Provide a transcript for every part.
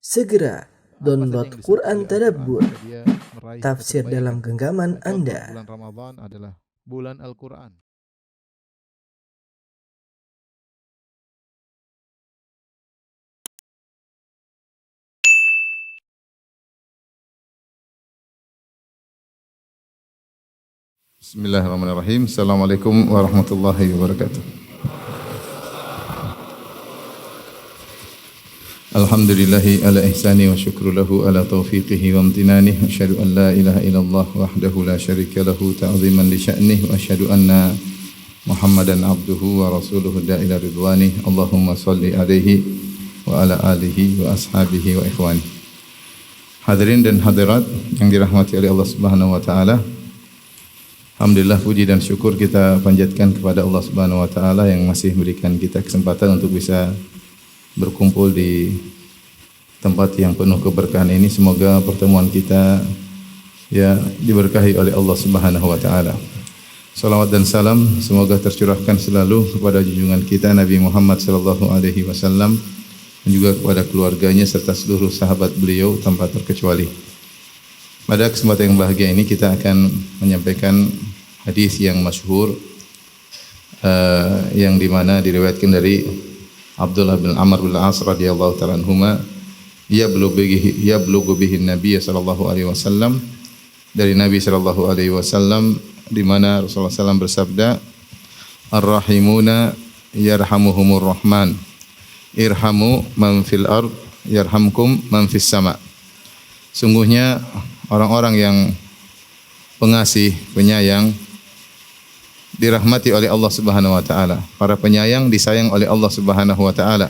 Segera download Quran Tadabbur, dia meraih tafsir kebaikan. dalam genggaman Contoh, Anda. bulan Ramadan adalah bulan Al-Quran. Bismillahirrahmanirrahim. Assalamualaikum warahmatullahi wabarakatuh. Alhamdulillahi ala ihsani wa syukru lahu ala taufiqihi wa amtinani. Wa asyhadu an la ilaha illallah wahdahu la syarika lahu ta'ziman li sya'nih. Wa asyhadu anna Muhammadan abduhu wa rasuluhu da'ila ridwani. Allahumma salli alaihi wa ala alihi wa ashabihi wa ikhwani. Hadirin dan hadirat yang dirahmati oleh Allah Subhanahu wa taala. Alhamdulillah, puji dan syukur kita panjatkan kepada Allah Subhanahu wa taala yang masih memberikan kita kesempatan untuk bisa berkumpul di tempat yang penuh keberkahan ini. Semoga pertemuan kita ya diberkahi oleh Allah Subhanahu wa taala. Salawat dan salam semoga tercurahkan selalu kepada junjungan kita Nabi Muhammad sallallahu alaihi wasallam dan juga kepada keluarganya serta seluruh sahabat beliau tanpa terkecuali. Pada kesempatan yang bahagia ini kita akan menyampaikan hadis yang masyhur yang dimana diriwayatkan dari Abdullah bin Amr bin As radhiyallahu ta'ala anhuma, ya blughu bihi Nabi sallallahu alaihi wasallam, dari Nabi sallallahu alaihi wasallam di mana Rasulullah SAW bersabda, ar-rahimuna yarhamuhumur rahman, irhamu man fil ard yarhamkum man fis sama. Sungguhnya orang-orang yang pengasih, penyayang dirahmati oleh Allah Subhanahu wa taala. Para penyayang disayang oleh Allah Subhanahu wa taala.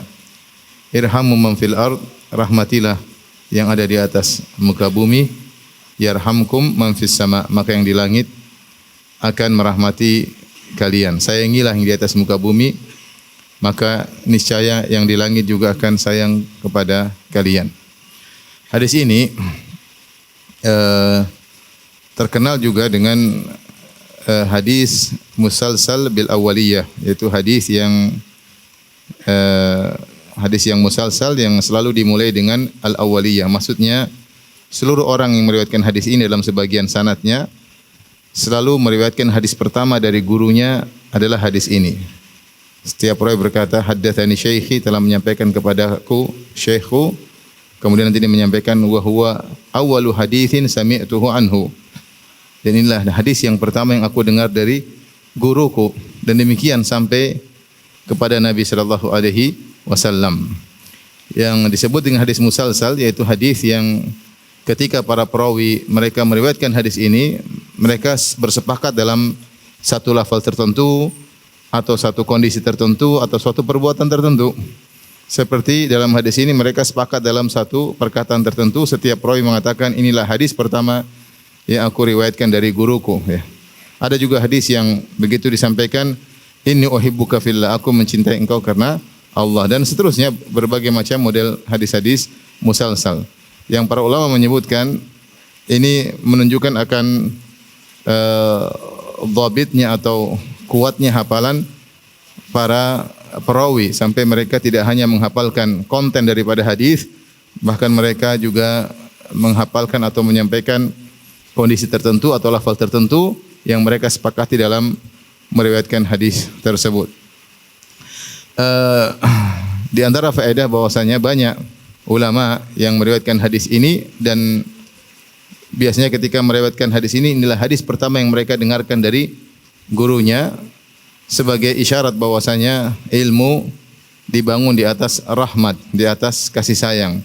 Irhamu man fil ard, rahmatilah yang ada di atas muka bumi. Yarhamkum man fis sama, maka yang di langit akan merahmati kalian. Sayangilah yang di atas muka bumi, maka niscaya yang di langit juga akan sayang kepada kalian. Hadis ini terkenal juga dengan hadis musalsal bil awaliyah, yaitu hadis yang musalsal yang selalu dimulai dengan al awaliyah. Maksudnya seluruh orang yang meriwayatkan hadis ini dalam sebagian sanadnya selalu meriwayatkan hadis pertama dari gurunya adalah hadis ini. Setiap rawi berkata haddatsani syaikhi, telah menyampaikan kepadaku syaikhu. Kemudian nanti dia menyampaikan wa huwa awwalu haditsin sami'tuhu anhu. Dan inilah hadis yang pertama yang aku dengar dari guruku, dan demikian sampai kepada Nabi sallallahu alaihi wasallam. Yang disebut dengan hadis musalsal yaitu hadis yang ketika para perawi mereka meriwayatkan hadis ini, mereka bersepakat dalam satu lafal tertentu atau satu kondisi tertentu atau suatu perbuatan tertentu. Seperti dalam hadis ini mereka sepakat dalam satu perkataan tertentu. Setiap perawi mengatakan inilah hadis pertama yang aku riwayatkan dari guruku. Ya. Ada juga hadis yang begitu disampaikan, inni uhibbuka fillah, aku mencintai engkau karena Allah, dan seterusnya, berbagai macam model hadis-hadis musalsal yang para ulama menyebutkan ini menunjukkan akan dhabitnya atau kuatnya hafalan para perawi sampai mereka tidak hanya menghafalkan konten daripada hadis, bahkan mereka juga menghafalkan atau menyampaikan kondisi tertentu atau lafal tertentu yang mereka sepakati dalam meriwayatkan hadis tersebut. Di antara faedah bahwasanya banyak ulama yang meriwayatkan hadis ini, dan biasanya ketika meriwayatkan hadis ini, inilah hadis pertama yang mereka dengarkan dari gurunya, sebagai isyarat bahwasanya ilmu dibangun di atas rahmat, di atas kasih sayang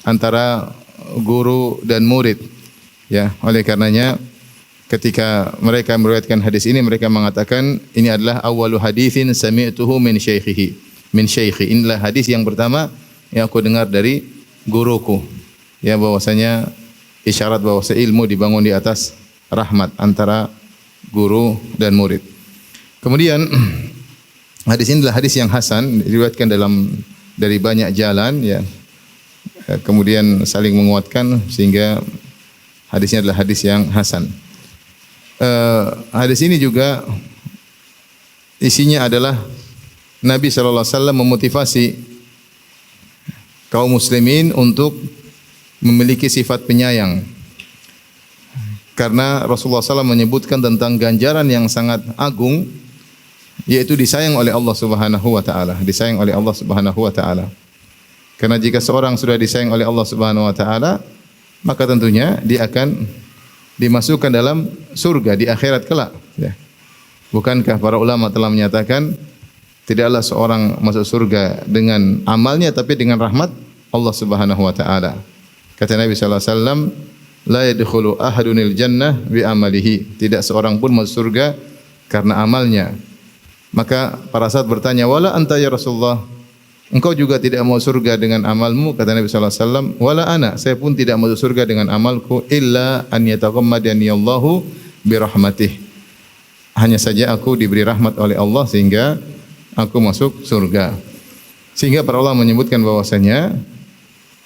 antara guru dan murid. Ya, oleh karenanya ketika mereka meriwayatkan hadis ini, mereka mengatakan ini adalah awwalu haditsin sami'tuhu min syaikhi. Inilah hadis yang pertama yang aku dengar dari guruku. Ya, bahwasanya isyarat bahwa ilmu dibangun di atas rahmat antara guru dan murid. Kemudian hadis ini adalah hadis yang hasan, diriwayatkan dari banyak jalan, ya. Kemudian saling menguatkan sehingga hadisnya adalah hadis yang hasan. Hadis ini juga isinya adalah Nabi sallallahu alaihi wasallam memotivasi kaum muslimin untuk memiliki sifat penyayang. Karena Rasulullah SAW menyebutkan tentang ganjaran yang sangat agung, yaitu disayang oleh Allah Subhanahu wa taala, disayang oleh Allah Subhanahu wa taala. Karena jika seorang sudah disayang oleh Allah Subhanahu wa taala, maka tentunya dia akan dimasukkan dalam surga di akhirat kelak, ya. Bukankah para ulama telah menyatakan tidaklah seorang masuk surga dengan amalnya tapi dengan rahmat Allah Subhanahu wa taala. Kata Nabi sallallahu alaihi wasallam, la yadkhulu ahadunil jannah bi amalihi. Tidak seorang pun masuk surga karena amalnya. Maka para sahabat bertanya, "Wala anta ya Rasulullah? Engkau juga tidak mau surga dengan amalmu?" Kata Nabi sallallahu alaihi wasallam, "Wala ana, saya pun tidak masuk surga dengan amalku illa an yataghammadani Allahu bi rahmatih." Hanya saja aku diberi rahmat oleh Allah sehingga aku masuk surga. Sehingga para ulama menyebutkan bahwasanya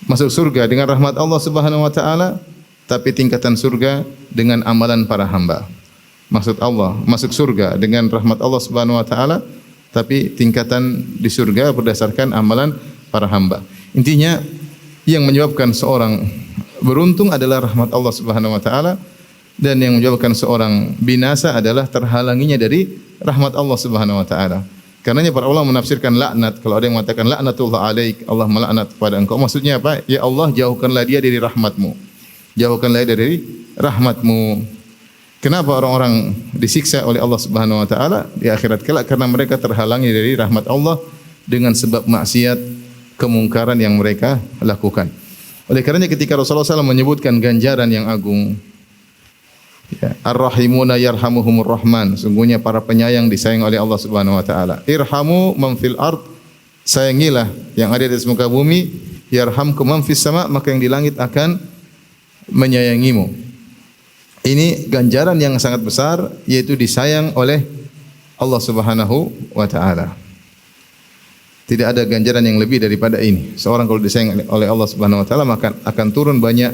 masuk surga dengan rahmat Allah Subhanahu wa taala, tapi tingkatan surga dengan amalan para hamba. Maksud Allah, masuk surga dengan rahmat Allah Subhanahu wa taala, tapi tingkatan di surga berdasarkan amalan para hamba. Intinya yang menyebabkan seorang beruntung adalah rahmat Allah Subhanahu wa taala, dan yang menyebabkan seorang binasa adalah terhalanginya dari rahmat Allah Subhanahu wa taala. Karenanya para ulama menafsirkan laknat, kalau ada yang mengatakan laknatullah alaik, Allah melaknat kepada engkau, maksudnya apa? Ya Allah, jauhkanlah dia dari rahmatmu. Jauhkanlah dia dari rahmatmu. Kenapa orang-orang disiksa oleh Allah Subhanahu wa taala di akhirat kelak? Karena mereka terhalangi dari rahmat Allah dengan sebab maksiat, kemungkaran yang mereka lakukan. Oleh karenanya ketika Rasulullah SAW menyebutkan ganjaran yang agung, ya, Ar-Rahimuna yarhamuhumur Rahman, sungguhnya para penyayang disayang oleh Allah Subhanahu wa taala. Irhamu man fil ard, sayangilah yang ada di atas muka bumi, yarhamkum man fis sama, maka yang di langit akan menyayangimu. Ini ganjaran yang sangat besar, yaitu disayang oleh Allah Subhanahu wa taala. Tidak ada ganjaran yang lebih daripada ini. Seorang kalau disayang oleh Allah Subhanahu wa taala, maka akan turun banyak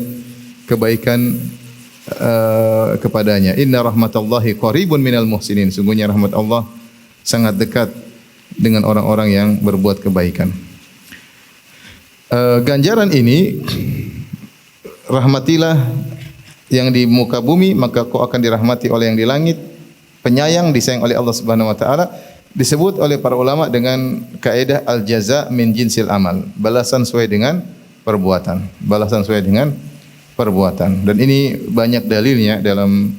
kebaikan kepadanya. Inna rahmatallahi qaribun minal muhsinin. Sungguhnya rahmat Allah sangat dekat dengan orang-orang yang berbuat kebaikan. Ganjaran ini, rahmatilah yang di muka bumi, maka kau akan dirahmati oleh yang di langit. Penyayang disayang oleh Allah Subhanahu wa taala, disebut oleh para ulama dengan kaidah al-jaza min jinsil amal. Balasan sesuai dengan perbuatan. Balasan sesuai dengan perbuatan. Dan ini banyak dalilnya dalam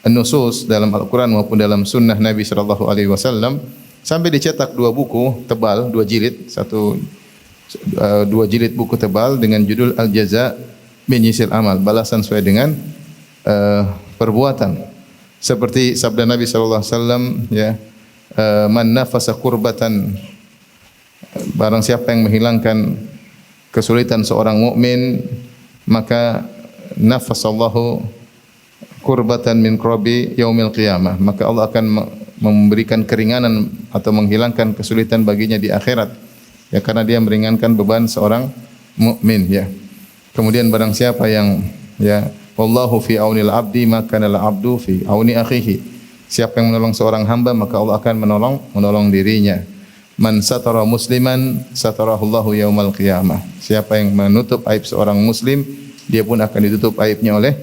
nusus, dalam Al-Quran maupun dalam sunnah Nabi sallallahu alaihi wasallam. Sampai dicetak 2 buku tebal, 2 jilid, 2 jilid buku tebal dengan judul Al-Jaza min Jinsil Amal, balasan sesuai dengan perbuatan. Seperti sabda Nabi sallallahu alaihi wasallam, ya, man nafasa kurbatan, barang siapa yang menghilangkan kesulitan seorang mukmin, maka nafasallahu kurbatan min qurabi yaumil qiyamah, maka Allah akan memberikan keringanan atau menghilangkan kesulitan baginya di akhirat, ya, karena dia meringankan beban seorang mukmin, ya. Kemudian barang siapa yang, ya, wallahu fi aunil abdi maka al abdu fi auni akhihi, siapa yang menolong seorang hamba maka Allah akan menolong dirinya. Man satara musliman satarahullahu yaumal qiyamah, siapa yang menutup aib seorang muslim, dia pun akan ditutup aibnya oleh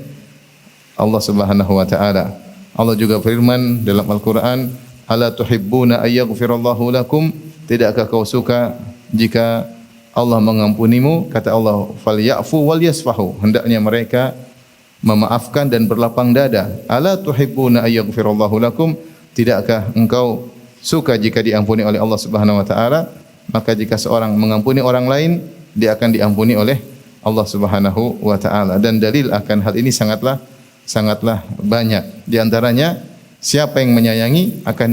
Allah Subhanahu wa taala. Allah juga firman dalam Al-Qur'an, ala tuhibbuna ayyaghfirallahu lakum, tidakkah kau suka jika Allah mengampunimu? Kata Allah, falyafu wal yasfahu, hendaknya mereka memaafkan dan berlapang dada. Ala tuhibbuna ayyaghfirallahu lakum, tidakkah engkau suka jika diampuni oleh Allah Subhanahu wa taala? Maka jika seorang mengampuni orang lain, dia akan diampuni oleh Allah Subhanahu wa taala. Dan dalil akan hal ini sangatlah banyak. Di antaranya, siapa yang menyayangi akan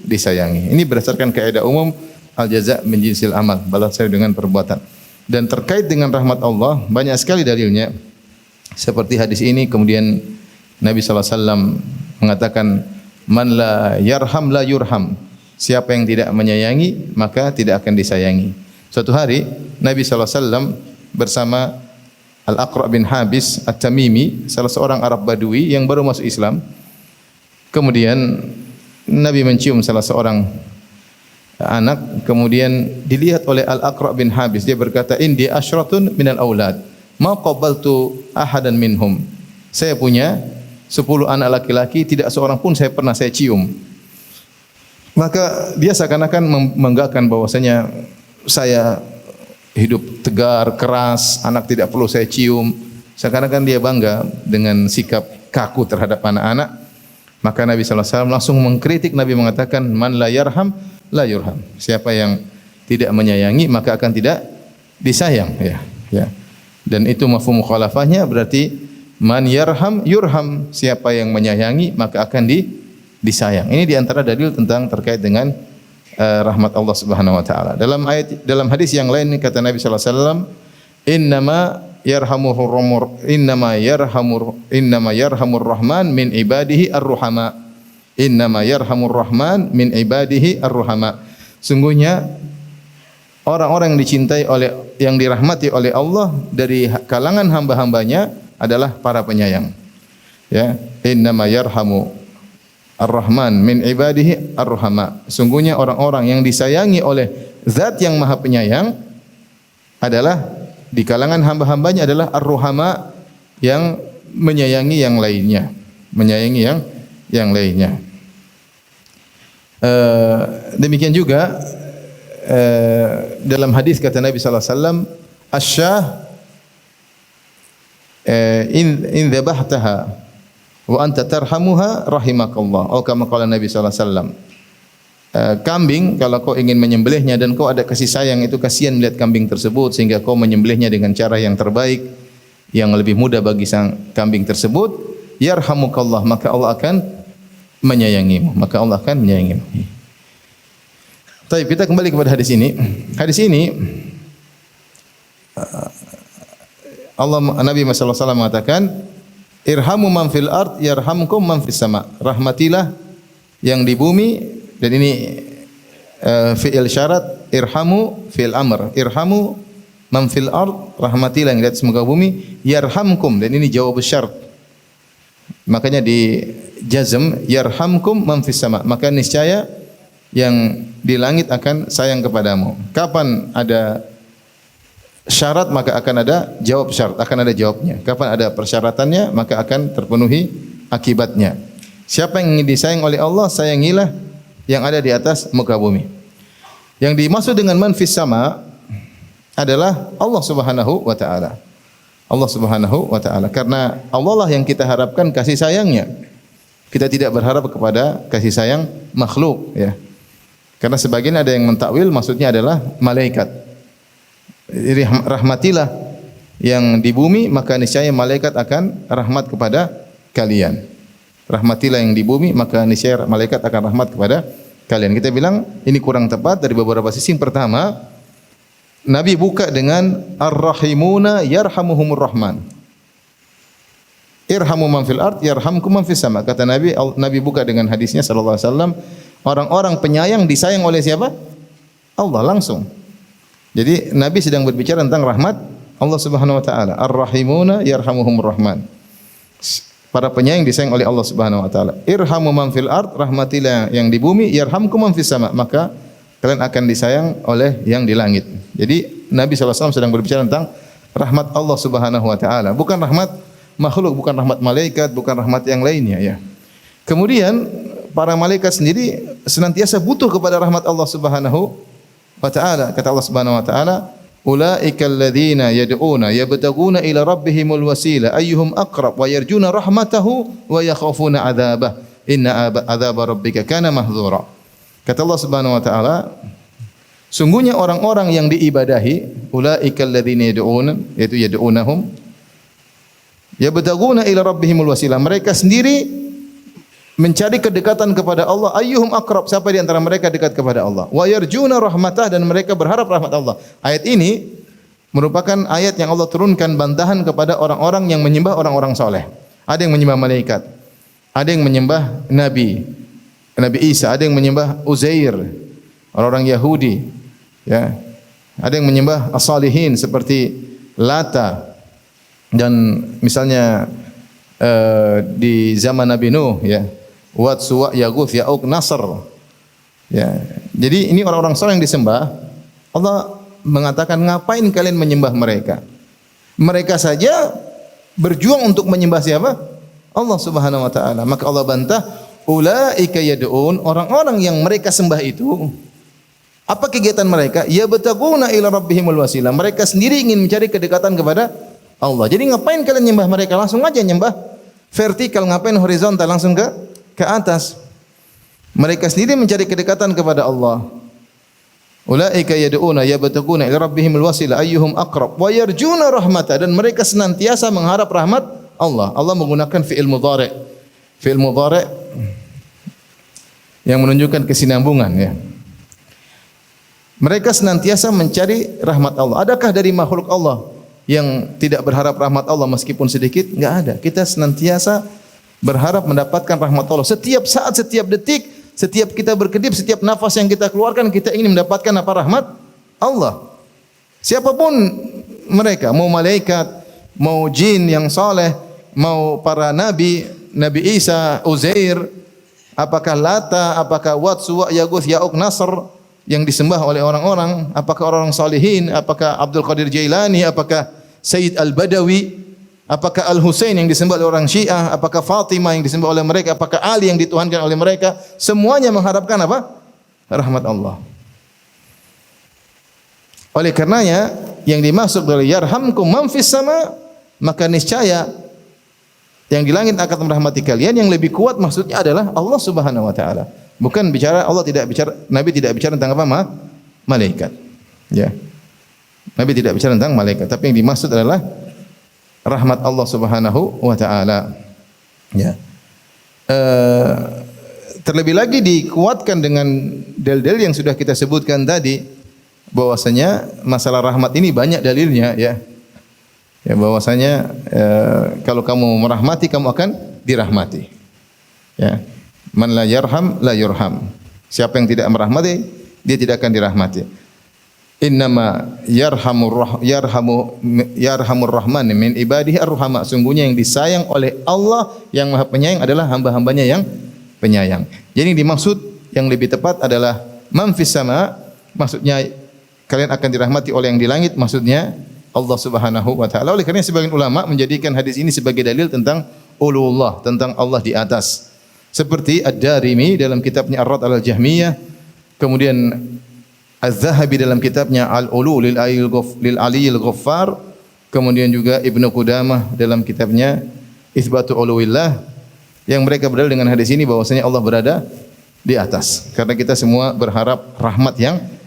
disayangi. Ini berdasarkan kaidah umum al-jaza' min jinsil amal, balas dengan perbuatan. Dan terkait dengan rahmat Allah banyak sekali dalilnya. Seperti hadis ini, kemudian Nabi sallallahu alaihi wasallam mengatakan, man la yarham la yurham. Siapa yang tidak menyayangi maka tidak akan disayangi. Suatu hari Nabi sallallahu alaihi wasallam bersama Al-Aqra' bin Habis At-Tamimi, salah seorang Arab Badui yang baru masuk Islam. Kemudian Nabi mencium salah seorang anak, kemudian dilihat oleh Al-Aqra' bin Habis, dia berkata, indi asyratun minal aulad ma qabaltu ahadan minhum. Saya punya 10 anak laki-laki, tidak seorang pun saya pernah saya cium. Maka dia seakan-akan membanggakan bahwasanya saya hidup tegar, keras, anak tidak perlu saya cium. Seakan-akan dia bangga dengan sikap kaku terhadap anak-anak. Maka Nabi SAW langsung mengkritik. Nabi mengatakan, man la yarham la yurham. Siapa yang tidak menyayangi maka akan tidak disayang. Ya. Dan itu mafhum mukhalafahnya berarti man yarham yurham. Siapa yang menyayangi maka akan disayang. Ini diantara dalil tentang terkait dengan rahmat Allah Subhanahu wa taala. Dalam hadis yang lain kata Nabi sallallahu alaihi wasallam, innama yarhamur rahman min ibadihi ar-ruhama. Innama yarhamur rahman min ibadihi ar-ruhama. Sungguhnya orang-orang yang dicintai oleh, yang dirahmati oleh Allah dari kalangan hamba-hambanya adalah para penyayang. Ya, innama yarhamu ar-rahman min ibadihi ar-ruhama. Sungguhnya orang-orang yang disayangi oleh Zat yang Maha Penyayang adalah di kalangan hamba-hambanya adalah ar-ruhama, yang menyayangi yang lainnya, menyayangi yang lainnya. Demikian juga dalam hadis kata Nabi sallallahu alaihi wasallam, asyah in dzabahtaha wa anta tarhamuha rahimakallah. Oh, kama qala Nabi sallallahu alaihi wasallam. Kambing kalau kau ingin menyembelihnya dan kau ada kasih sayang, itu kasihan melihat kambing tersebut sehingga kau menyembelihnya dengan cara yang terbaik, yang lebih mudah bagi sang kambing tersebut, yarhamukallah, maka Allah akan menyayangimu, maka Allah akan menyayangimu. Baik, kita kembali kepada hadis ini. Hadis ini Nabi sallallahu alaihi wasallam mengatakan, irhamu man fil ard yarhamkum man fis sama. Rahmatilah yang di bumi, dan ini fi'il syarat, irhamu fi'il amr. Irhamu man fil ard, rahmatilah yang di atas muka bumi, yarhamkum, dan ini jawab syarat. Makanya di jazm yarhamkum man fis sama. Maka niscaya yang di langit akan sayang kepadamu. Kapan ada syarat maka akan ada jawab syarat, akan ada jawabnya. Kapan ada persyaratannya maka akan terpenuhi akibatnya. Siapa yang ingin disayang oleh Allah, sayangilah yang ada di atas muka bumi. Yang dimaksud dengan man fis sama adalah Allah Subhanahu wa taala. Allah Subhanahu wa taala, karena Allah lah yang kita harapkan kasih sayangnya. Kita tidak berharap kepada kasih sayang makhluk, ya. Karena sebagian ada yang mentakwil maksudnya adalah malaikat. Rahmatilah yang di bumi maka niscaya malaikat akan rahmat kepada kalian. Rahmatilah yang di bumi maka niscaya malaikat akan rahmat kepada kalian. Kita bilang ini kurang tepat dari beberapa sisi. Yang pertama, Nabi buka dengan ar-rahimuna yarhamuhumur rahman. Irhamu man fil ard yarhamkum man fis sama. Kata Nabi buka dengan hadisnya sallallahu alaihi wasallam, orang-orang penyayang disayang oleh siapa? Allah langsung. Jadi Nabi sedang berbicara tentang rahmat Allah Subhanahu wa taala. Ar-rahimuna yarhamuhumur rahman. Para penyayang disayang oleh Allah Subhanahu wa taala. Irhamu man fil ard, rahmatilah yang di bumi, yarhamkum man fis sama, maka kalian akan disayang oleh yang di langit. Jadi Nabi SAW sedang berbicara tentang rahmat Allah Subhanahu wa taala, bukan rahmat makhluk, bukan rahmat malaikat, bukan rahmat yang lainnya, ya. Kemudian para malaikat sendiri senantiasa butuh kepada rahmat Allah Subhanahu wa taala. Kata Allah Subhanahu wa taala, ulaikal ladzina yad'una yabtaguna ila rabbihimul wasila ayyuhum aqrab wa yarjuna rahmatahu wa yakhafuna adzabah inna adzaba rabbika kana mahdzura. Kata Allah Subhanahu wa taala, sungguhnya orang-orang yang diibadahi, ulaikal ladzina yad'una, yaitu yad'unahum yabtaguna ila rabbihimul wasila, mereka sendiri mencari kedekatan kepada Allah. Ayyuhum aqrab, siapa di antara mereka dekat kepada Allah. Wa yarjuna rahmatah, dan mereka berharap rahmat Allah. Ayat ini merupakan ayat yang Allah turunkan bantahan kepada orang-orang yang menyembah orang-orang soleh. Ada yang menyembah malaikat, ada yang menyembah Nabi Isa, ada yang menyembah Uzair, orang-orang Yahudi, ya. Ada yang menyembah as-salihin seperti Lata, dan misalnya di zaman Nabi Nuh, ya, Wat, Suwa, Yaguth, Ya'uq, Nasr, ya. Jadi ini orang-orang saleh yang disembah. Allah mengatakan, ngapain kalian menyembah mereka? Mereka saja berjuang untuk menyembah siapa? Allah Subhanahu wa taala. Maka Allah bantah, ulaika yad'un, orang-orang yang mereka sembah itu, apa kegiatan mereka? Ya bataguna ila rabbihimul wasilah. Mereka sendiri ingin mencari kedekatan kepada Allah. Jadi ngapain kalian nyembah mereka? Langsung aja nyembah vertikal, ngapain horizontal, langsung ke atas. Mereka sendiri mencari kedekatan kepada Allah. Ulaika yad'una yabtaguna ila rabbihimul wasilah ayyuhum aqrab wa yarjuna rahmata, dan mereka senantiasa mengharap rahmat Allah. Allah menggunakan fi'il mudhari'. Fi'il mudhari' yang menunjukkan kesinambungan, ya. Mereka senantiasa mencari rahmat Allah. Adakah dari makhluk Allah yang tidak berharap rahmat Allah meskipun sedikit? Enggak ada. Kita senantiasa berharap mendapatkan rahmat Allah. Setiap saat, setiap detik, setiap kita berkedip, setiap nafas yang kita keluarkan, kita ingin mendapatkan apa? Rahmat Allah. Siapapun mereka, mau malaikat, mau jin yang saleh, mau para nabi, Nabi Isa, Uzair, apakah Lata, apakah Wat, Suwa, Yaguth, Ya'uq, Nasr yang disembah oleh orang-orang, apakah orang salihin, apakah Abdul Qadir Jailani, apakah Sayyid Al-Badawi, apakah Al-Husain yang disembah oleh orang Syiah, apakah Fatimah yang disembah oleh mereka, apakah Ali yang dituhankan oleh mereka, semuanya mengharapkan apa? Rahmat Allah. Oleh karenanya yang dimaksud dari yarhamkum man fis sama, maka niscaya yang di langit akan merahmati kalian. Yang lebih kuat maksudnya adalah Allah Subhanahu wa taala. Bukan bicara, Allah tidak bicara, Nabi tidak bicara tentang apa? Malaikat. Ya. Nabi tidak bicara tentang malaikat, tapi yang dimaksud adalah rahmat Allah Subhanahu wa taala. Ya. Terlebih lagi dikuatkan dengan dalil-dalil yang sudah kita sebutkan tadi, bahwasanya masalah rahmat ini banyak dalilnya, ya. Ya, bahwasanya kalau kamu merahmati, kamu akan dirahmati. Ya. Man la yarham la yurham. Siapa yang tidak merahmati, dia tidak akan dirahmati. Innama yarhamur rahman min ibadihi ar-ruhama. Sungguhnya yang disayang oleh Allah yang Maha Penyayang adalah hamba-hambanya yang penyayang. Jadi yang dimaksud yang lebih tepat adalah man fis sama, maksudnya kalian akan dirahmati oleh yang di langit, maksudnya Allah Subhanahu wa taala. Oleh karena sebagian ulama menjadikan hadis ini sebagai dalil tentang uluwullah, tentang Allah di atas. Seperti Ad-Darimi dalam kitabnya Ar-Rad al-Jahmiyah, kemudian Az-Zahabi dalam kitabnya Al-Ulu lil Aliyyil Ghaffar, kemudian juga Ibnu Qudamah dalam kitabnya Itsbatu Uluwillah, yang mereka berdalil dengan hadis ini bahwasanya Allah berada di atas. Karena kita semua berharap rahmat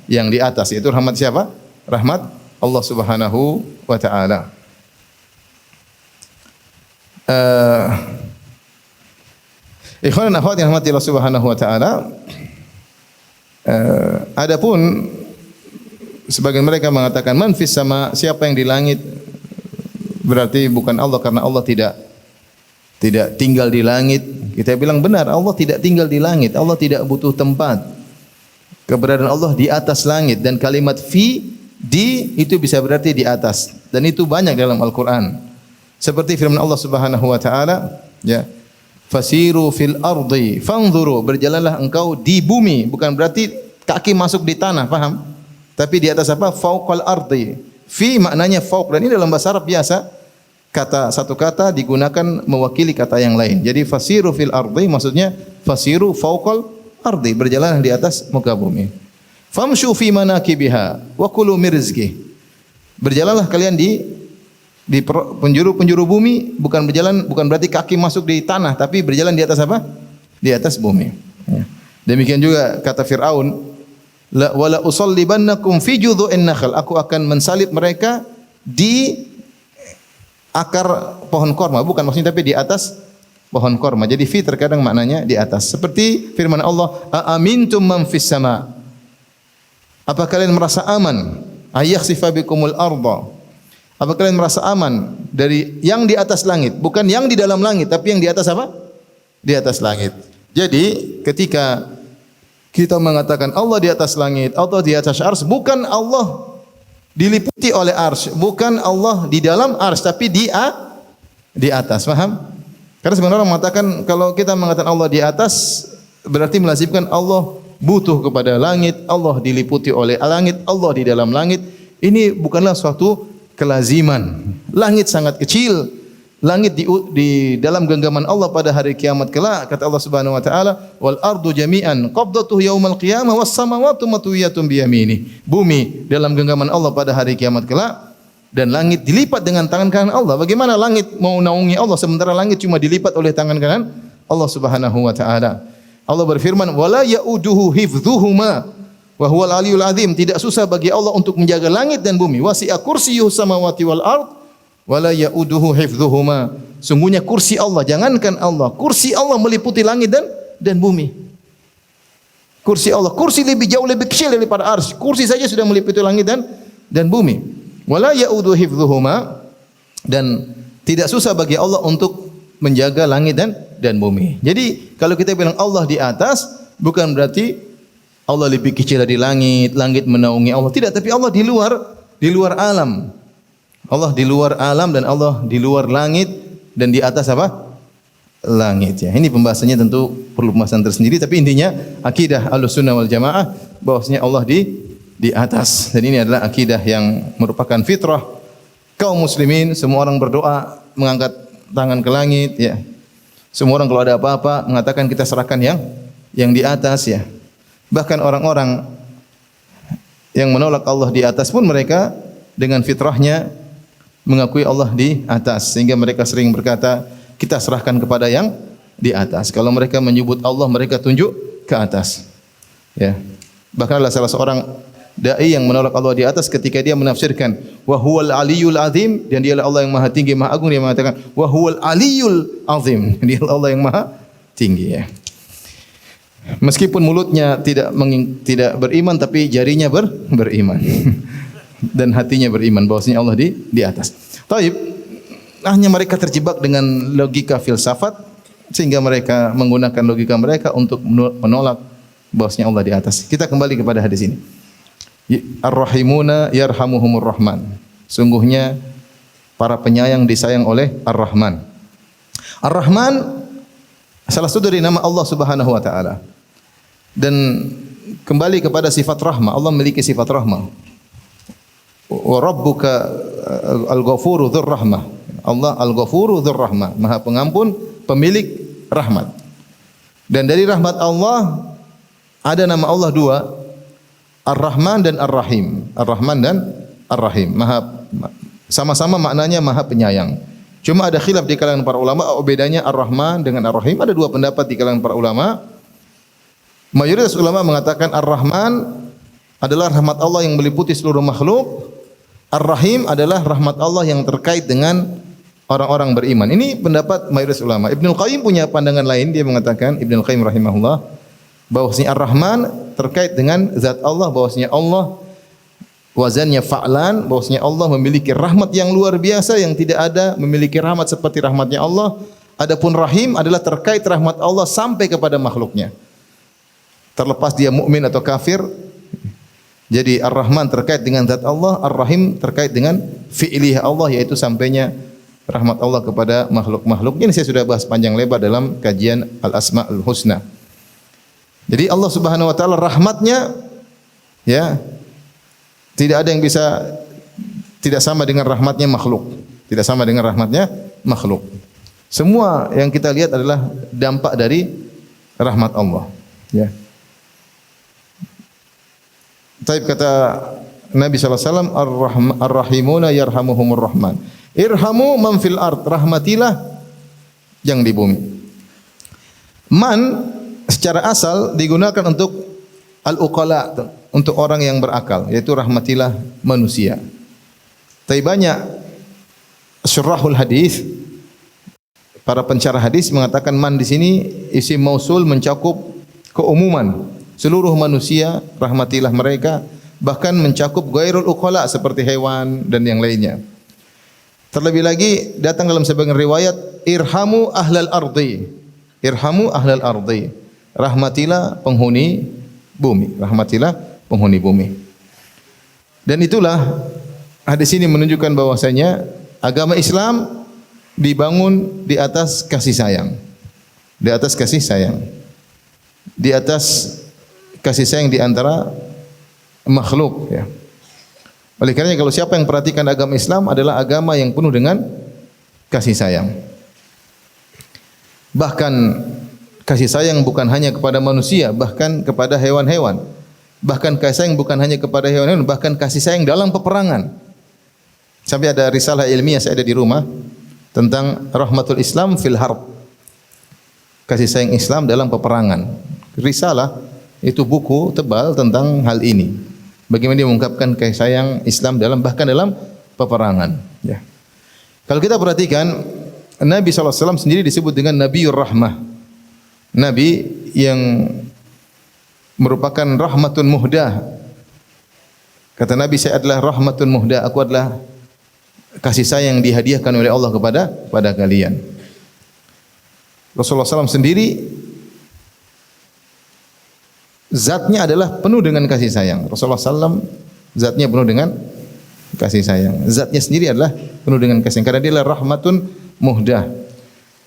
yang di atas, yaitu rahmat siapa? Rahmat Allah Subhanahu wa taala. Ikhwan dan akhwat yang rahmati Allah Subhanahu wa taala, adapun sebagian mereka mengatakan man fis sama, siapa yang di langit, berarti bukan Allah karena Allah tidak tinggal di langit. Kita bilang benar, Allah tidak tinggal di langit, Allah tidak butuh tempat. Keberadaan Allah di atas langit, dan kalimat fi, di, itu bisa berarti di atas, dan itu banyak dalam Al-Qur'an. Seperti firman Allah Subhanahu wa taala, ya, fasiru fil ardi fanzuru, berjalanlah engkau di bumi, bukan berarti kaki masuk di tanah, paham? Tapi di atas apa? Fauqal ardi. Fi maknanya fauq, dan ini dalam bahasa Arab biasa satu kata digunakan mewakili kata yang lain. Jadi fasiru fil ardi maksudnya fasiru fauqal ardi, berjalanlah di atas muka bumi. Famshu fi manakibiha wa kulu min rizqih. Berjalanlah kalian di penjuru-penjuru bumi, bukan berarti kaki masuk di tanah, tapi berjalan di atas apa? Di atas bumi. Ya. Demikian juga kata Fir'aun, wala usallibannakum fi judhu'in nakhl, aku akan mensalib mereka di akar pohon korma, bukan maksudnya tapi di atas pohon korma. Jadi fi terkadang maknanya di atas. Seperti firman Allah, aamintum man fis sama, apa kalian merasa aman? Ayakhsifa bikumul arda, apa kalian merasa aman dari yang di atas langit, bukan yang di dalam langit, tapi yang di atas apa? Di atas langit. Jadi ketika kita mengatakan Allah di atas langit, Allah di atas arsy, bukan Allah diliputi oleh arsy, bukan Allah di dalam arsy, tapi di atas, paham? Karena sebenarnya orang mengatakan kalau kita mengatakan Allah di atas berarti melazimkan Allah butuh kepada langit, Allah diliputi oleh langit, Allah di dalam langit. Ini bukanlah suatu kelaziman. Langit sangat kecil. Langit di dalam genggaman Allah pada hari kiamat kelak, kata Allah Subhanahu wa taala, wal ardu jami'an qabdatuhu yaumal qiyamah was samawati matwiyatun bi yamini. Bumi dalam genggaman Allah pada hari kiamat kelak dan langit dilipat dengan tangan kanan Allah. Bagaimana langit mau naungi Allah sementara langit cuma dilipat oleh tangan kanan Allah Subhanahu wa taala. Allah berfirman, wala yauduhu hifdzuhuma wa huwal aliyul azim. Tidak susah bagi Allah untuk menjaga langit dan bumi. Wasi'a kursiyyuhus samawati wal ard wala yauduhu hifdzuhuma. Sungguhnya kursi Allah, jangankan Allah, kursi Allah meliputi langit dan bumi. Kursi Allah, kursi lebih jauh lebih kecil daripada arsy. Kursi saja sudah meliputi langit dan bumi. Wala yauduhu hifdzuhuma, dan tidak susah bagi Allah untuk menjaga langit dan bumi. Jadi kalau kita bilang Allah di atas, bukan berarti Allah lebih kecil dari langit, langit menaungi Allah. Tidak, tapi Allah di luar alam. Allah di luar alam dan Allah di luar langit dan di atas apa? Langit ya. Ini pembahasannya tentu perlu pembahasan tersendiri, tapi intinya akidah Ahlussunnah wal Jamaah bahwasanya Allah di atas. Dan ini adalah akidah yang merupakan fitrah kaum muslimin. Semua orang berdoa mengangkat tangan ke langit ya. Semua orang kalau ada apa-apa mengatakan kita serahkan yang di atas ya. Bahkan orang-orang yang menolak Allah di atas pun mereka dengan fitrahnya mengakui Allah di atas, sehingga mereka sering berkata kita serahkan kepada yang di atas. Kalau mereka menyebut Allah, mereka tunjuk ke atas ya. Bahkan ada salah seorang dai yang menolak Allah di atas ketika dia menafsirkan wa huwal aliyul azim, dan dia adalah Allah yang maha tinggi maha agung, dia mengatakan wa huwal aliyul azim, dia adalah Allah yang maha tinggi ya. Meskipun mulutnya tidak beriman, tapi jarinya beriman. Dan hatinya beriman bahwasanya Allah di atas. Taib, hanya mereka terjebak dengan logika filsafat sehingga mereka menggunakan logika mereka untuk menolak bahwasanya Allah di atas. Kita kembali kepada hadis ini. Ar-rahimuna yarhamuhumur rahman. Sungguhnya para penyayang disayang oleh Ar-Rahman. Ar-Rahman salah satu dari nama Allah Subhanahu wa taala. Dan kembali kepada sifat rahmah, Allah memiliki sifat rahmah. Wa rabbuka al-ghafuru dzur rahmah. Allah al-ghafuru dzur rahmah, Maha Pengampun, pemilik rahmat. Dan dari rahmat Allah ada nama Allah dua, Ar-Rahman dan Ar-Rahim. Ar-Rahman dan Ar-Rahim. Sama-sama maknanya Maha Penyayang. Cuma ada khilaf di kalangan para ulama, bedanya Ar-Rahman dengan Ar-Rahim. Ada dua pendapat di kalangan para ulama. Mayoritas ulama mengatakan Ar-Rahman adalah rahmat Allah yang meliputi seluruh makhluk. Ar-Rahim adalah rahmat Allah yang terkait dengan orang-orang beriman. Ini pendapat mayoritas ulama. Ibnul Qayyim punya pandangan lain. Dia mengatakan, Ibnul Qayyim rahimahullah, bahwasanya Ar-Rahman terkait dengan zat Allah, bahwasanya Allah wazannya fa'lan, bahwasanya Allah memiliki rahmat yang luar biasa yang tidak ada memiliki rahmat seperti rahmatnya Allah. Adapun Rahim adalah terkait rahmat Allah sampai kepada makhluknya. Terlepas dia mukmin atau kafir. Jadi Ar-Rahman terkait dengan zat Allah, Ar-Rahim terkait dengan fi'liyah Allah, yaitu sampainya rahmat Allah kepada makhluk-makhluk. Ini saya sudah bahas panjang lebar dalam kajian Al-Asma'ul Husna. Jadi Allah Subhanahu wa taala rahmatnya ya tidak ada yang bisa tidak sama dengan rahmatnya makhluk. Tidak sama dengan rahmatnya makhluk. Semua yang kita lihat adalah dampak dari rahmat Allah, ya. Taib kata Nabi SAW, Ar-Rahimuna yarhamuhumur Rahman. Irhamu man fil ard, rahmatilah yang di bumi. Man secara asal digunakan untuk al-uqala, untuk orang yang berakal, yaitu rahmatilah manusia. Tapi banyak syurahul hadis, para pensyarah hadis mengatakan man di sini isim mausul mencakup keumuman. Seluruh manusia rahmatilah mereka, bahkan mencakup ghairul uqala seperti hewan dan yang lainnya. Terlebih lagi datang dalam sebagian riwayat irhamu ahlal ardi. Irhamu ahlal ardi. Rahmatilah penghuni bumi, rahmatilah penghuni bumi. Dan itulah hadis ini menunjukkan bahwasanya agama Islam dibangun di atas kasih sayang. Di atas kasih sayang. Di atas kasih sayang di antara makhluk ya. Oleh karenanya kalau siapa yang perhatikan agama Islam adalah agama yang penuh dengan kasih sayang. Bahkan kasih sayang bukan hanya kepada manusia, bahkan kepada hewan-hewan. Bahkan kasih sayang bukan hanya kepada hewan-hewan, bahkan kasih sayang dalam peperangan. Sampai ada risalah ilmiah saya ada di rumah tentang rahmatul Islam fil harb. Kasih sayang Islam dalam peperangan. Risalah itu buku tebal tentang hal ini. Bagaimana dia mengungkapkan kasih sayang Islam bahkan dalam peperangan. Ya. Kalau kita perhatikan, Nabi SAW sendiri disebut dengan Nabiur Rahmah. Nabi yang merupakan rahmatun muhdah. Kata Nabi, saya adalah rahmatun muhdah. Aku adalah kasih sayang yang dihadiahkan oleh Allah kepada kalian. Rasulullah SAW sendiri zatnya adalah penuh dengan kasih sayang. Rasulullah SAW zatnya penuh dengan kasih sayang. Zatnya sendiri adalah penuh dengan kasih sayang karena dia adalah rahmatun muhdah.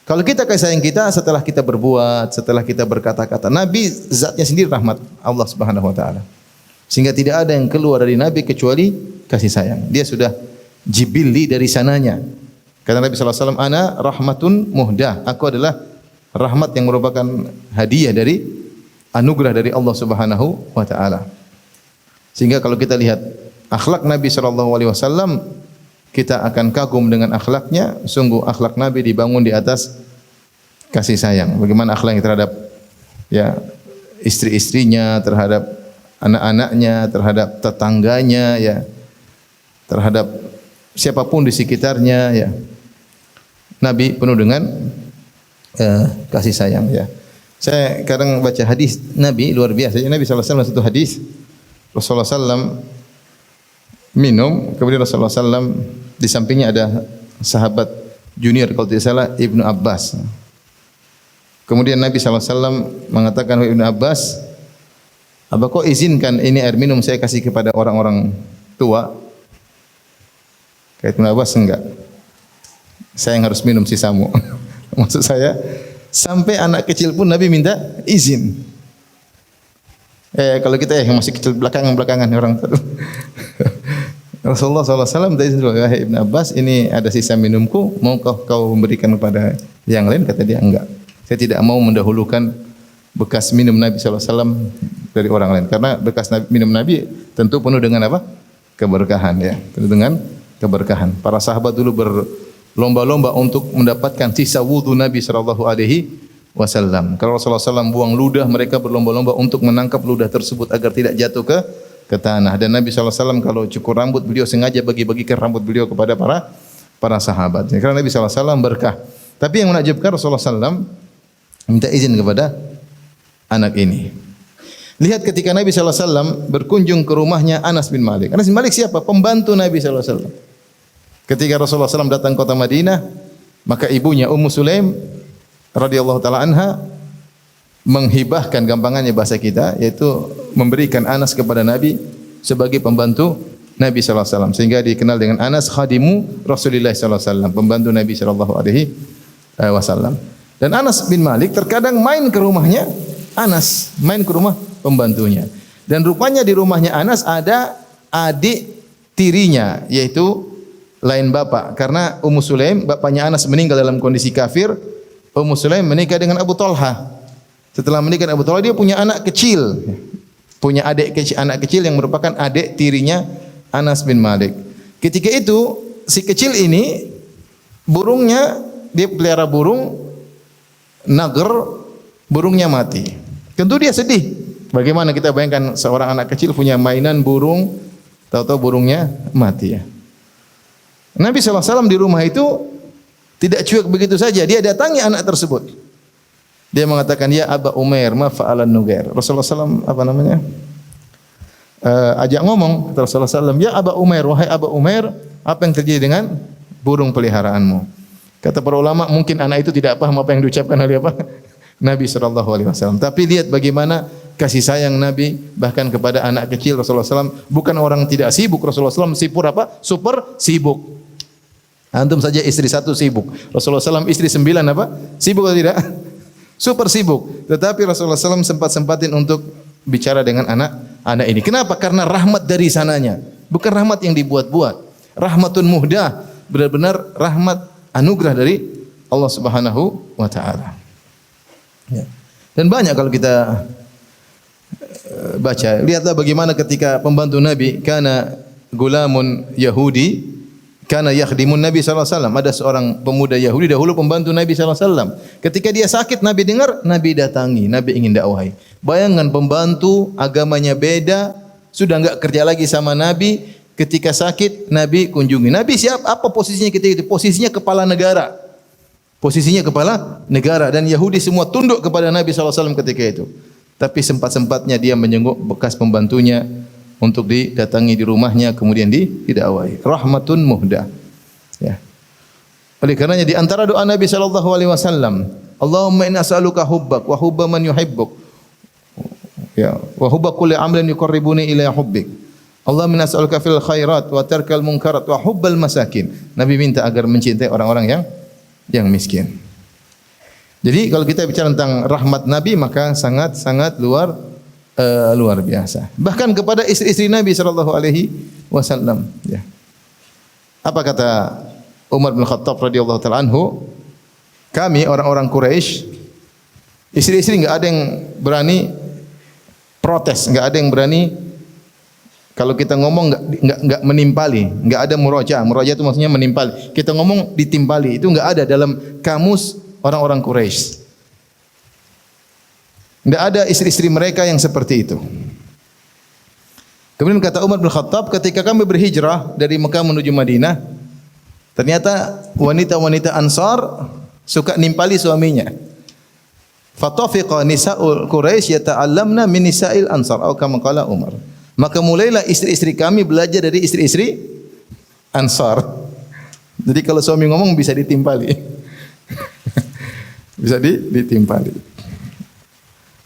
Kalau kita kasih sayang kita setelah kita berbuat, setelah kita berkata-kata, Nabi zatnya sendiri rahmat Allah Subhanahu wa taala. Sehingga tidak ada yang keluar dari Nabi kecuali kasih sayang. Dia sudah jibilli dari sananya. Kata Nabi sallallahu alaihi wasallam, "Ana rahmatun muhdah." Aku adalah rahmat yang merupakan hadiah dari anugerah dari Allah Subhanahu wa taala. Sehingga kalau kita lihat akhlak Nabi sallallahu alaihi wasallam, kita akan kagum dengan akhlaknya. Sungguh akhlak Nabi dibangun di atas kasih sayang. Bagaimana akhlaknya terhadap ya istri-istrinya, terhadap anak-anaknya, terhadap tetangganya, ya, terhadap siapapun di sekitarnya, ya. Nabi penuh dengan kasih sayang, ya. Saya kadang baca hadis Nabi luar biasa. Nabi SAW satu hadis Rasulullah SAW minum, kemudian Rasulullah SAW di sampingnya ada sahabat junior kalau tidak salah Ibnu Abbas. Kemudian Nabi SAW mengatakan kepada Ibnu Abbas, "Apa kau izinkan ini air minum saya kasih kepada orang-orang tua?" Kata Ibnu Abbas, "Enggak. Saya yang harus minum sisamu." Maksud saya, sampai anak kecil pun Nabi minta izin. Kalau kita yang masih kecil belakangan orang tua. Rasulullah SAW minta izin, "Wahai Ibnu Abbas, ini ada sisa minumku, mau kau memberikan kepada yang lain?" Kata dia, "Enggak. Saya tidak mau mendahulukan bekas minum Nabi SAW dari orang lain. Karena bekas minum Nabi tentu penuh dengan apa? Keberkahan, ya. Penuh dengan keberkahan. Para sahabat dulu berlomba-lomba untuk mendapatkan sisa wudu Nabi SAW. Kalau Rasulullah SAW buang ludah, mereka berlomba-lomba untuk menangkap ludah tersebut agar tidak jatuh ke tanah. Dan Nabi SAW kalau cukur rambut, beliau sengaja bagi-bagikan rambut beliau kepada para sahabat. Karena Nabi SAW berkah. Tapi yang menakjubkan, Rasulullah SAW minta izin kepada anak ini. Lihat ketika Nabi SAW berkunjung ke rumahnya Anas bin Malik. Anas bin Malik siapa? Pembantu Nabi SAW. Ketika Rasulullah SAW datang kota Madinah, maka ibunya Ummu Sulaim radhiyallahu taala anha menghibahkan, gampangannya bahasa kita, yaitu memberikan Anas kepada Nabi sebagai pembantu Nabi SAW. Sehingga dikenal dengan Anas khadimu Rasulullah SAW, pembantu Nabi SAW. Dan Anas bin Malik terkadang main ke rumahnya Anas, main ke rumah pembantunya. Dan rupanya di rumahnya Anas ada adik tirinya, yaitu lain bapak. Karena Ummu Sulaim, bapaknya Anas meninggal dalam kondisi kafir. Ummu Sulaim menikah dengan Abu Talha. Setelah menikah dengan Abu Talha, dia punya anak kecil. Punya anak kecil yang merupakan adik tirinya Anas bin Malik. Ketika itu, si kecil ini burungnya, dia pelihara burung nager, burungnya mati. Tentu dia sedih. Bagaimana kita bayangkan seorang anak kecil punya mainan burung, tahu-tahu burungnya mati, ya. Nabi SAW di rumah itu tidak cuek begitu saja. Dia datangi anak tersebut. Dia mengatakan, "Ya Aba Umair, ma fa'alan nugair." Rasulullah SAW ajak ngomong. Rasulullah SAW, "Ya Aba Umair, wahai Aba Umair, apa yang terjadi dengan burung peliharaanmu?" Kata para ulama, mungkin anak itu tidak paham apa yang diucapkan oleh Nabi SAW. Tapi lihat bagaimana kasih sayang Nabi bahkan kepada anak kecil. Rasulullah SAW bukan orang tidak sibuk. Rasulullah SAW super sibuk. Antum saja istri satu sibuk. Rasulullah SAW istri 9 apa? Sibuk atau tidak? Super sibuk. Tetapi Rasulullah SAW sempat-sempatin untuk bicara dengan anak ini. Kenapa? Karena rahmat dari sananya, bukan rahmat yang dibuat-buat. Rahmatun muhdah, benar-benar rahmat anugerah dari Allah Subhanahu wa taala. Ya. Dan banyak kalau kita baca, lihatlah bagaimana ketika pembantu Nabi, kana gulamun Yahudi, kana yakhdimun Nabi sallallahu alaihi wasallam. Ada seorang pemuda Yahudi dahulu pembantu Nabi sallallahu alaihi wasallam. Ketika dia sakit, Nabi dengar, Nabi datangi, Nabi ingin dakwahi. Bayangkan pembantu agamanya beda, sudah enggak kerja lagi sama Nabi, ketika sakit Nabi kunjungi. Nabi siap apa posisinya ketika itu? Posisinya kepala negara. Posisinya kepala negara dan Yahudi semua tunduk kepada Nabi sallallahu alaihi wasallam ketika itu. Tapi sempat-sempatnya dia menjenguk bekas pembantunya untuk didatangi di rumahnya, kemudian didakwahi. Rahmatun muhdah. Ya. Oleh karenanya di antara doa Nabi sallallahu alaihi wasallam, Allahumma inna as'aluka hubbak wa hubba man yuhibbuk. Ya, wa hubba kulli amalin yuqarribuni ila hubbik. Allahumma inna as'aluka fil khairat wa tarkal munkarat wa hubbal masakin. Nabi minta agar mencintai orang-orang yang miskin. Jadi kalau kita bicara tentang rahmat Nabi maka sangat luar biasa. Bahkan kepada istri-istri Nabi sallallahu alaihi wasallam, ya. Apa kata Umar bin Khattab radhiyallahu taala anhu? Kami orang-orang Quraisy, istri-istri enggak ada yang berani protes, enggak ada yang berani kalau kita ngomong enggak menimpali, enggak ada murajaah. Murajaah itu maksudnya menimpali. Kita ngomong ditimpali, itu enggak ada dalam kamus orang-orang Quraisy. Tidak ada istri-istri mereka yang seperti itu. Kemudian kata Umar bin Khattab, ketika kami berhijrah dari Mekah menuju Madinah, ternyata wanita-wanita Ansar suka nimpali suaminya. Fatafiqa nisa'ul Quraisy yata'allamna min nisa'il Ansar atau kama qala Umar. Maka mulailah istri-istri kami belajar dari istri-istri Ansar. Jadi kalau suami ngomong bisa ditimpali. Bisa ditimpali.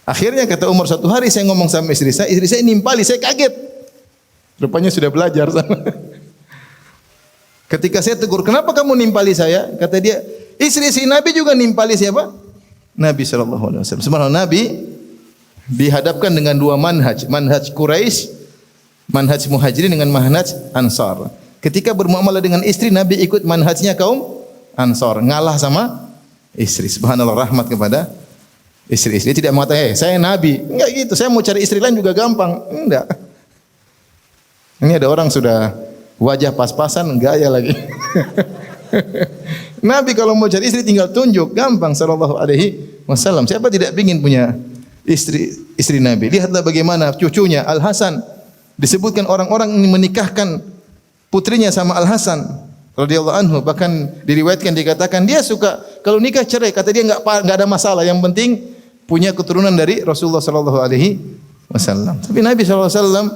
Akhirnya kata Umar, satu hari saya ngomong sama istri saya nimpali, saya kaget. Rupanya sudah belajar sama. Ketika saya tegur, kenapa kamu nimpali saya? Kata dia, istri Nabi juga nimpali siapa? Nabi SAW. Sebenarnya Nabi dihadapkan dengan dua manhaj. Manhaj Quraisy, manhaj Muhajirin dengan manhaj Ansar. Ketika bermuamalah dengan istri, Nabi ikut manhajnya kaum Ansar. Ngalah sama istri. Subhanallah, rahmat kepada istri-istri. Tidak mengatakan, saya Nabi. Enggak gitu, saya mau cari istri lain juga gampang. Enggak. Ini ada orang sudah wajah pas-pasan, gaya lagi. Nabi kalau mau cari istri tinggal tunjuk, gampang sallallahu alaihi wasallam. Siapa tidak ingin punya istri Nabi? Lihatlah bagaimana cucunya Al-Hasan disebutkan orang-orang ingin menikahkan putrinya sama Al-Hasan radhiyallahu anhu, bahkan diriwayatkan dikatakan dia suka kalau nikah cerai, kata dia enggak ada masalah, yang penting punya keturunan dari Rasulullah sallallahu alaihi wasallam. Tapi Nabi sallallahu alaihi wasallam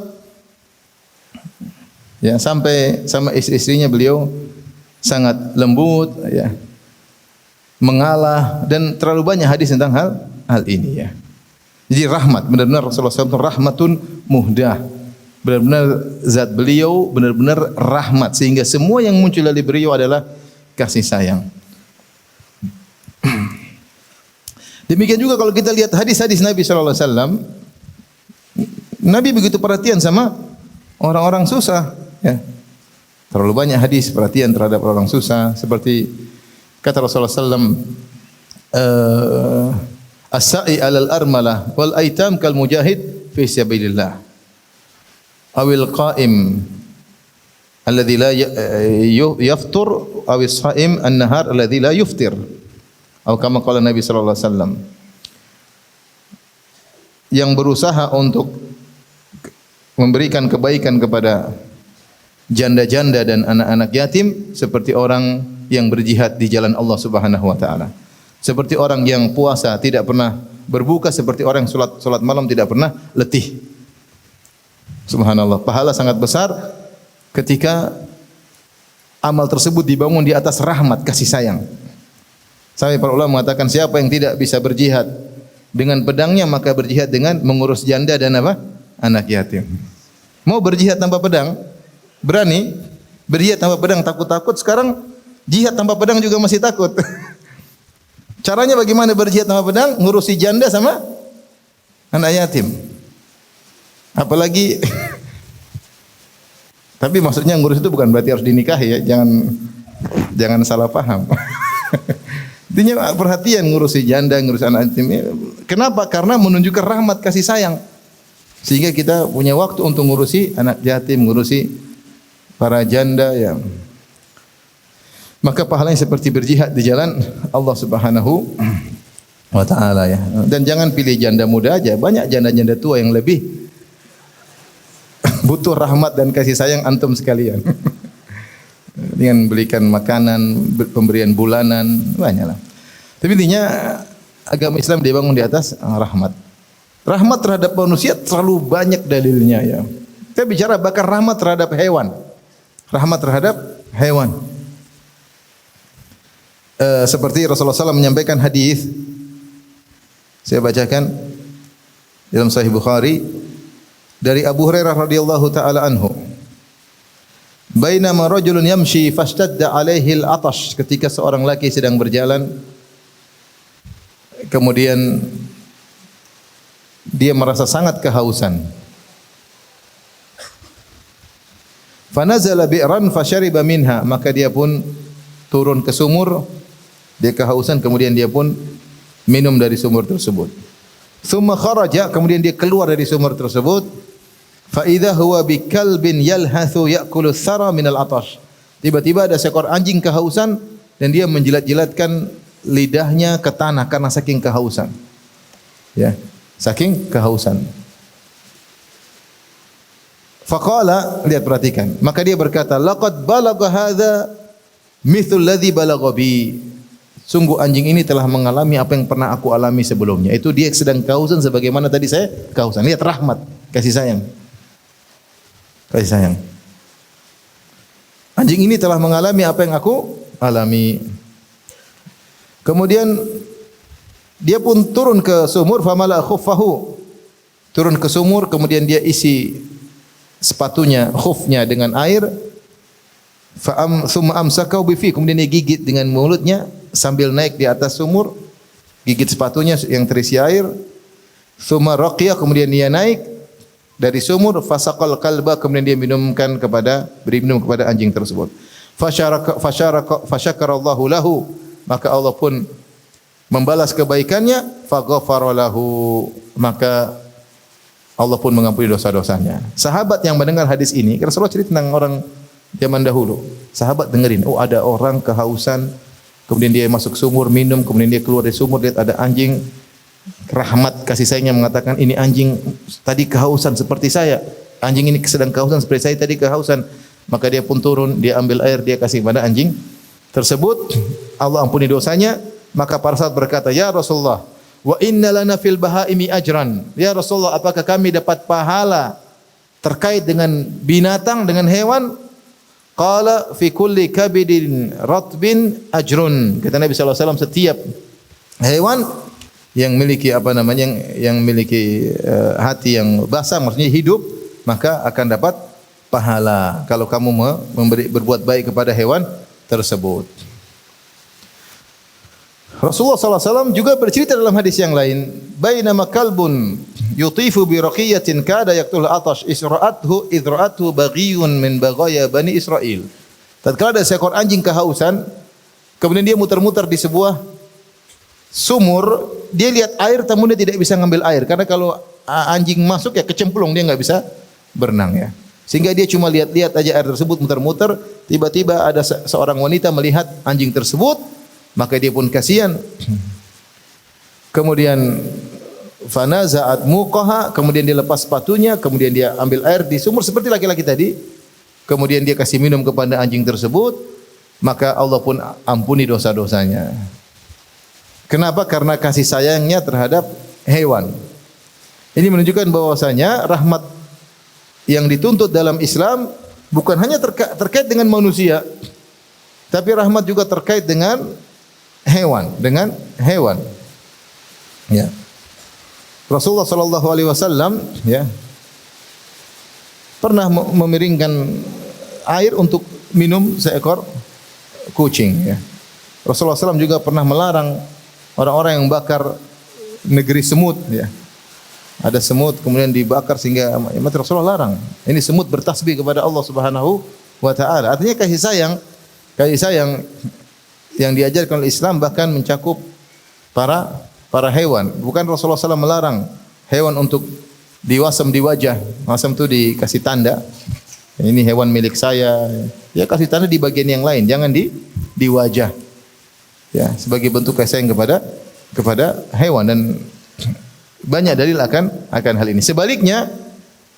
ya sampai sama istri-istrinya beliau sangat lembut, ya, mengalah, dan terlalu banyak hadis tentang hal ini, ya. Jadi rahmat, benar-benar Rasulullah SAW rahmatun muhdah. Benar-benar zat beliau benar-benar rahmat, sehingga semua yang muncul dari beliau adalah kasih sayang. Demikian juga kalau kita lihat hadis-hadis Nabi sallallahu alaihi wasallam, Nabi begitu perhatian sama orang-orang susah, ya. Terlalu banyak hadis perhatian terhadap orang susah, seperti kata Rasulullah sallallahu as-sa'i 'alal armalah wal aitam kal mujahid fi sabilillah. Awil qa'im alladhi la yaftur awis sha'im an-nahar alladhi la yuftir. Atau kama qala Nabi sallallahu alaihi wasallam. Yang berusaha untuk memberikan kebaikan kepada janda-janda dan anak-anak yatim seperti orang yang berjihad di jalan Allah Subhanahu wa taala. Seperti orang yang puasa tidak pernah berbuka, seperti orang yang salat malam tidak pernah letih. Subhanallah, pahala sangat besar ketika amal tersebut dibangun di atas rahmat, kasih sayang. Sampai para ulama mengatakan siapa yang tidak bisa berjihad dengan pedangnya maka berjihad dengan mengurus janda dan apa? Anak yatim. Mau berjihad tanpa pedang? Berani? Berjihad tanpa pedang takut-takut, sekarang jihad tanpa pedang juga masih takut. Caranya bagaimana berjihad tanpa pedang? Ngurusi janda sama anak yatim. Apalagi tapi maksudnya ngurus itu bukan berarti harus dinikahi ya, jangan salah paham. Intinya perhatian ngurusi janda, ngurusi anak yatim. Kenapa? Karena menunjukkan rahmat kasih sayang. Sehingga kita punya waktu untuk ngurusi anak yatim, ngurusi para janda ya. Maka pahalanya seperti berjihad di jalan Allah Subhanahu wa taala ya. Dan jangan pilih janda muda aja, banyak janda-janda tua yang lebih butuh rahmat dan kasih sayang antum sekalian. Dengan belikan makanan, pemberian bulanan, banyaklah. Tapi intinya agama Islam dibangun di atas rahmat. Rahmat terhadap manusia terlalu banyak dalilnya ya. Kita bicara bahkan rahmat terhadap hewan. Rahmat terhadap hewan. Seperti Rasulullah SAW menyampaikan hadis. Saya bacakan dalam Sahih Bukhari dari Abu Hurairah radhiyallahu taala anhu. Bainama rajulun yamshi fashtadda alaihi al-atash, ketika seorang laki sedang berjalan kemudian dia merasa sangat kehausan. Fanazala bi'ran fashariba minha, maka dia pun turun ke sumur, dia kehausan kemudian dia pun minum dari sumur tersebut. Tsumma kharaja, kemudian dia keluar dari sumur tersebut. Fa idza huwa bikalbin yalhathu ya'kulu thara minal atash. Tiba-tiba ada seekor anjing kehausan dan dia menjilat-jilatkan lidahnya ke tanah karena saking kehausan. Ya, saking kehausan. Faqala, lihat perhatikan. Maka dia berkata, laqad balagha hadza mithlul ladzi balagha bi. Sungguh anjing ini telah mengalami apa yang pernah aku alami sebelumnya. Itu dia sedang kehausan sebagaimana tadi saya kehausan. Lihat rahmat, kasih sayang. Kasih sayang. Anjing ini telah mengalami apa yang aku alami. Kemudian dia pun turun ke sumur, famala khuffahu. Turun ke sumur, kemudian dia isi sepatunya, khufnya dengan air. Thumma amsakahu bifi, kemudian dia gigit dengan mulutnya sambil naik di atas sumur, gigit sepatunya yang terisi air. Thumma raqiya, kemudian dia naik dari sumur, fasaqal kalba, kemudian dia beri minum kepada anjing tersebut. Fasyakarallahu lahu, maka Allah pun membalas kebaikannya, faghafara lahu, maka Allah pun mengampuni dosa-dosanya. Sahabat yang mendengar hadis ini, Rasulullah cerita tentang orang zaman dahulu. Sahabat dengerin, oh ada orang kehausan, kemudian dia masuk sumur minum, kemudian dia keluar dari sumur, lihat ada anjing. Rahmat kasih sayangnya mengatakan, ini anjing tadi kehausan seperti saya. Anjing ini sedang kehausan seperti saya tadi kehausan. Maka dia pun turun, dia ambil air, dia kasih kepada anjing tersebut. Allah ampuni dosanya. Maka para sahabat berkata, ya Rasulullah, wa inna lana fil bahaimi ajran. Ya Rasulullah, apakah kami dapat pahala terkait dengan binatang, dengan hewan? Qala fi kulli kabidin ratbin ajrun. Kata Nabi SAW, setiap hewan yang memiliki yang memiliki hati yang basah, maksudnya hidup, maka akan dapat pahala kalau kamu berbuat baik kepada hewan tersebut. Rasulullah SAW juga bercerita dalam hadis yang lain, bainama kalbun yutifu bi raqiyatin kada yaqtul atash isra'athu idra'athu baghiyun min baghaya bani Israil. Tatkala ada seekor anjing kehausan, kemudian dia muter-muter di sebuah sumur, dia lihat air namun dia tidak bisa ngambil air karena kalau anjing masuk ya kecemplung, dia enggak bisa berenang ya. Sehingga dia cuma lihat-lihat aja air tersebut muter-muter, tiba-tiba ada seorang wanita melihat anjing tersebut, maka dia pun kasihan. Kemudian fanaza'at muqaha, kemudian dia lepas sepatunya, kemudian dia ambil air di sumur seperti laki-laki tadi. Kemudian dia kasih minum kepada anjing tersebut, maka Allah pun ampuni dosa-dosanya. Kenapa? Karena kasih sayangnya terhadap hewan. Ini menunjukkan bahwasanya rahmat yang dituntut dalam Islam bukan hanya terkait dengan manusia, tapi rahmat juga terkait dengan hewan, Ya. Rasulullah sallallahu alaihi wasallam ya pernah memiringkan air untuk minum seekor kucing ya. Rasulullah SAW juga pernah melarang orang-orang yang bakar negeri semut ya. ada semut kemudian dibakar sehingga mati, Rasulullah larang. Ini semut bertasbih kepada Allah Subhanahu wa taala. Artinya kasih sayang yang diajarkan oleh Islam bahkan mencakup para hewan. Bukan Rasulullah SAW melarang hewan untuk diwasam di wajah. Wasam itu dikasih tanda. Ini hewan milik saya. Ya kasih tanda di bagian yang lain, jangan di wajah. Ya, sebagai bentuk kasih sayang kepada hewan, dan banyak dalil akan hal ini. Sebaliknya,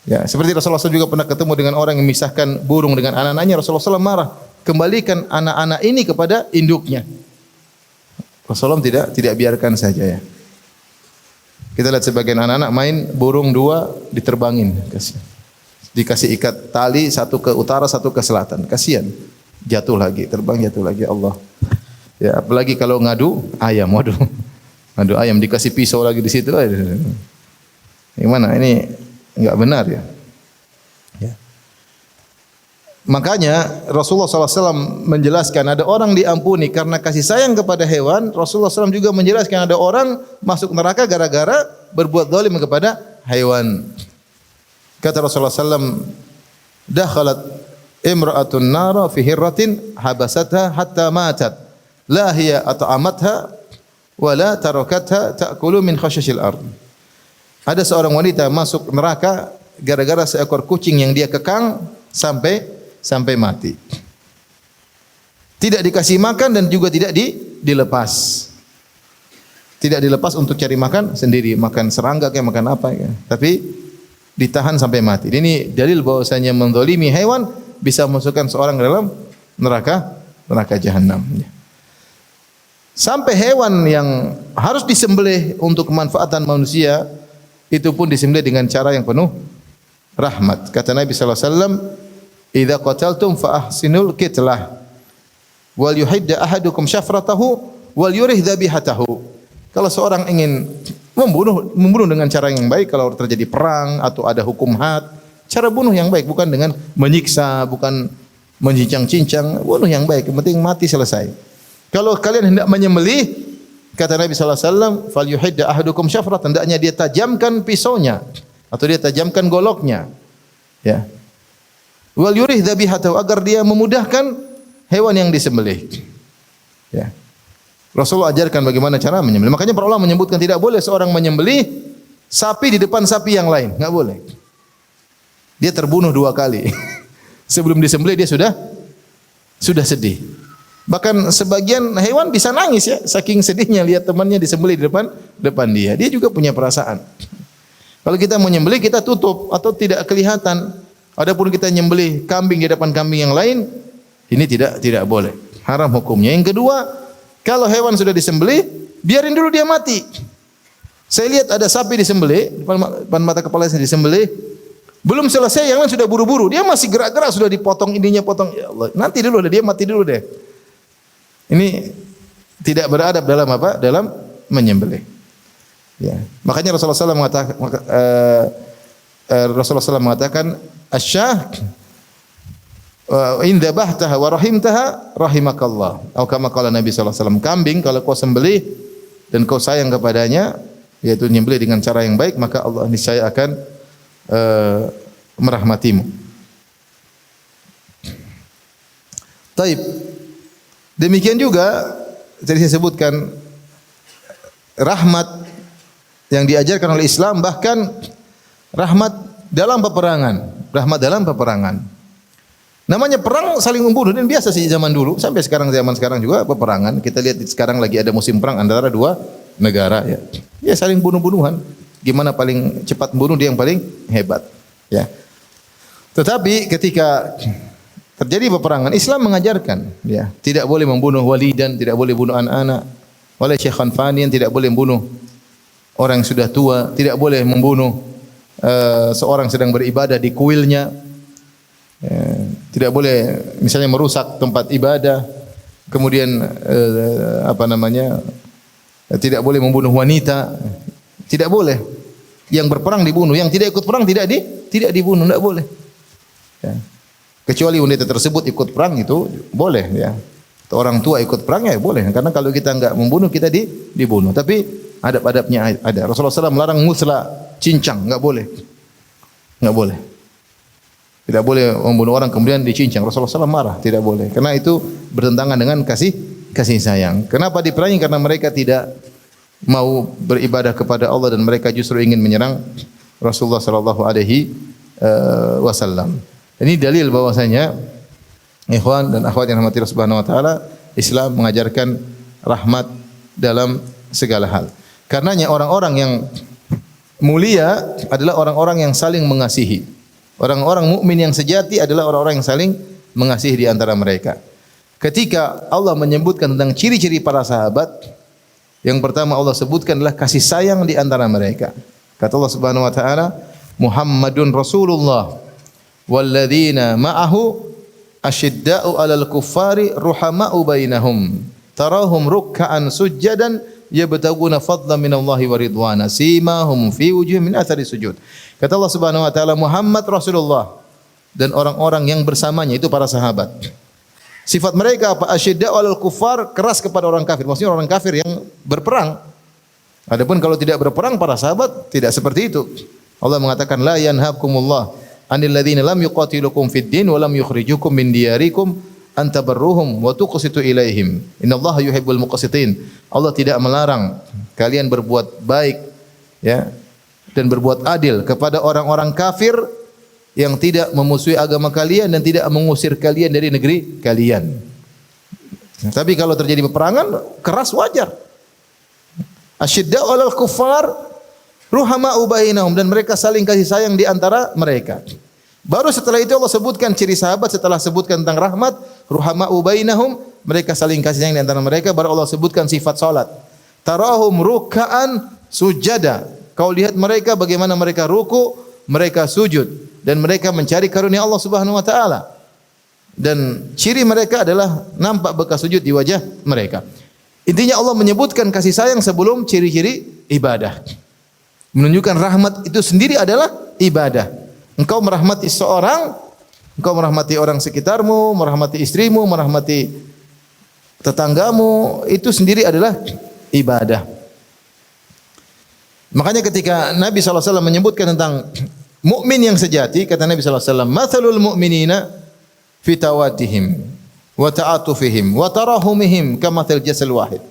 ya seperti Rasulullah SAW juga pernah ketemu dengan orang yang memisahkan burung dengan anak-anaknya. Rasulullah SAW marah, kembalikan anak-anak ini kepada induknya. Rasulullah tidak biarkan saja ya. Kita lihat sebagian anak-anak main burung dua diterbangin, dikasih ikat tali, satu ke utara, satu ke selatan. Kasihan, jatuh lagi, terbang jatuh lagi. Allah. Ya, apalagi kalau ngadu ayam, waduh. Ngadu ayam dikasih pisau lagi di situ. Gimana? Ini enggak benar ya. Ya. Makanya Rasulullah SAW menjelaskan ada orang diampuni karena kasih sayang kepada hewan. Rasulullah SAW juga menjelaskan ada orang masuk neraka gara-gara berbuat zalim kepada hewan. Kata Rasulullah SAW, dakhalat imra'atun nara fi hirratin habasatha hatta matat. La hiya at'amatha wa la tarakatha ta'kulu min khashashil ard. Ada seorang wanita masuk neraka gara-gara seekor kucing yang dia kekang sampai mati. Tidak dikasih makan dan juga tidak dilepas. Tidak dilepas untuk cari makan sendiri, makan serangga kayak makan apa ya. Tapi ditahan sampai mati. Ini dalil bahwasanya menzalimi hewan bisa memasukkan seorang ke dalam neraka jahanam. Sampai hewan yang harus disembelih untuk kemanfaatan manusia itu pun disembelih dengan cara yang penuh rahmat. Kata Nabi sallallahu alaihi wasallam, "Idza qataltum fa ahsinul qitlah wal yuhidda ahadukum syafratahu wal yurih dzabihatahu." Kalau seorang ingin membunuh dengan cara yang baik, kalau terjadi perang atau ada hukum had, cara bunuh yang baik, bukan dengan menyiksa, bukan mencincang-cincang, bunuh yang baik, yang penting mati selesai. Kalau kalian hendak menyembelih, kata Nabi sallallahu alaihi wasallam, "Falyuhidda ahadukum syafratan," hendaknya dia tajamkan pisaunya atau dia tajamkan goloknya. Ya. Wal yurih dzabihatahu, agar dia memudahkan hewan yang disembelih. Ya. Rasulullah ajarkan bagaimana cara menyembelih. Makanya para ulama menyebutkan tidak boleh seorang menyembelih sapi di depan sapi yang lain, enggak boleh. Dia terbunuh dua kali. Sebelum disembelih dia sudah sedih. Bahkan sebagian hewan bisa nangis ya, saking sedihnya lihat temannya disembelih di depan dia. Dia juga punya perasaan. Kalau kita mau nyembelih kita tutup atau tidak kelihatan. Adapun kita nyembelih kambing di depan kambing yang lain, ini tidak boleh. Haram hukumnya. Yang kedua, kalau hewan sudah disembelih, biarin dulu dia mati. Saya lihat ada sapi disembelih, depan mata kepala saya disembelih, belum selesai yang lain sudah buru-buru. Dia masih gerak-gerak, sudah dipotong ininya, potong. Ya Allah, nanti dulu dia mati dulu deh. Ini tidak beradab dalam apa? Dalam menyembelih. Ya. Makanya Rasulullah SAW mengatakan, "Asyah in dzabahtaha wa rahimtaha rahimakallah." Atau kama qala Nabi sallallahu alaihi wasallam, kambing kalau kau sembelih dan kau sayang kepadanya, yaitu menyembelih dengan cara yang baik, maka Allah niscaya akan merahmatimu. Taib. Demikian juga tadi saya sebutkan rahmat yang diajarkan oleh Islam, bahkan rahmat dalam peperangan. Namanya perang saling membunuh dan biasa sih zaman dulu sampai zaman sekarang juga peperangan. Kita lihat sekarang lagi ada musim perang antara dua negara ya. Ya saling bunuh-bunuhan. Gimana paling cepat membunuh dia yang paling hebat ya. Tetapi ketika terjadi peperangan, Islam mengajarkan ya, tidak boleh membunuh walidan, tidak boleh bunuh anak-anak, oleh syekhan fanian, tidak boleh membunuh orang yang sudah tua, tidak boleh membunuh seorang sedang beribadah di kuilnya, tidak boleh misalnya merusak tempat ibadah, kemudian tidak boleh membunuh wanita, tidak boleh. Yang berperang dibunuh, yang tidak ikut perang tidak dibunuh, tidak boleh. Ya. Kecuali wanita tersebut ikut perang itu boleh ya. Atau orang tua ikut perang ya boleh. Karena kalau kita enggak membunuh kita dibunuh. Tapi adab-adabnya ada. Rasulullah SAW melarang musla, cincang, enggak boleh. Enggak boleh. Tidak boleh membunuh orang kemudian dicincang. Rasulullah SAW marah, tidak boleh. Karena itu bertentangan dengan kasih sayang. Kenapa diperangi? Karena mereka tidak mau beribadah kepada Allah dan mereka justru ingin menyerang Rasulullah sallallahu alaihi wasallam. Ini dalil bahwasanya ikhwan dan akhwat yang rahmati Allah Subhanahu wa taala, Islam mengajarkan rahmat dalam segala hal. Karenanya orang-orang yang mulia adalah orang-orang yang saling mengasihi. Orang-orang mukmin yang sejati adalah orang-orang yang saling mengasihi di antara mereka. Ketika Allah menyebutkan tentang ciri-ciri para sahabat, yang pertama Allah sebutkan adalah kasih sayang di antara mereka. Kata Allah Subhanahu wa taala, Muhammadun Rasulullah walladzina ma'ahu asyidda'u 'alal kuffari ruhama'u bainahum tarahum ruk'an sujjadan yabtaguna fadlan minallahi wa ridwana simahum fi wujuhihim min athari sujud. Kata Allah Subhanahu wa taala, Muhammad Rasulullah dan orang-orang yang bersamanya itu para sahabat. Sifat mereka apa? Asyidda'u 'alal kuffar, keras kepada orang kafir. Maksudnya orang kafir yang berperang. Adapun kalau tidak berperang para sahabat tidak seperti itu. Allah mengatakan la yanhakumullah 'anil ladzina lam yuqatilukum fid din wa lam yukhrijukum min diyarikum an tabarruhum wa tuqsitu ilaihim. Innallaha yuhibbul muqsitin. Allah tidak melarang kalian berbuat baik ya dan berbuat adil kepada orang-orang kafir yang tidak memusuhi agama kalian dan tidak mengusir kalian dari negeri kalian. Tapi kalau terjadi peperangan keras wajar. Asyidda'u 'alal kuffar ruhama'u bainahum, dan mereka saling kasih sayang di antara mereka. Baru setelah itu Allah sebutkan ciri sahabat, setelah sebutkan tentang rahmat, ruhama'u bainahum, mereka saling kasih sayang di antara mereka, baru Allah sebutkan sifat salat. Tarahum ruk'an sujada. Kau lihat mereka bagaimana mereka ruku, mereka sujud dan mereka mencari karunia Allah Subhanahu wa taala. Dan ciri mereka adalah nampak bekas sujud di wajah mereka. Intinya Allah menyebutkan kasih sayang sebelum ciri-ciri ibadah. Menunjukkan rahmat itu sendiri adalah ibadah. Engkau merahmati seorang, engkau merahmati orang sekitarmu, merahmati istrimu, merahmati tetanggamu, itu sendiri adalah ibadah. Makanya ketika Nabi SAW menyebutkan tentang mukmin yang sejati, kata Nabi SAW, "Mathalul mu'minina fi tawaddihim wa ta'atufihim wa tarahumihim kamathal jasal wahid."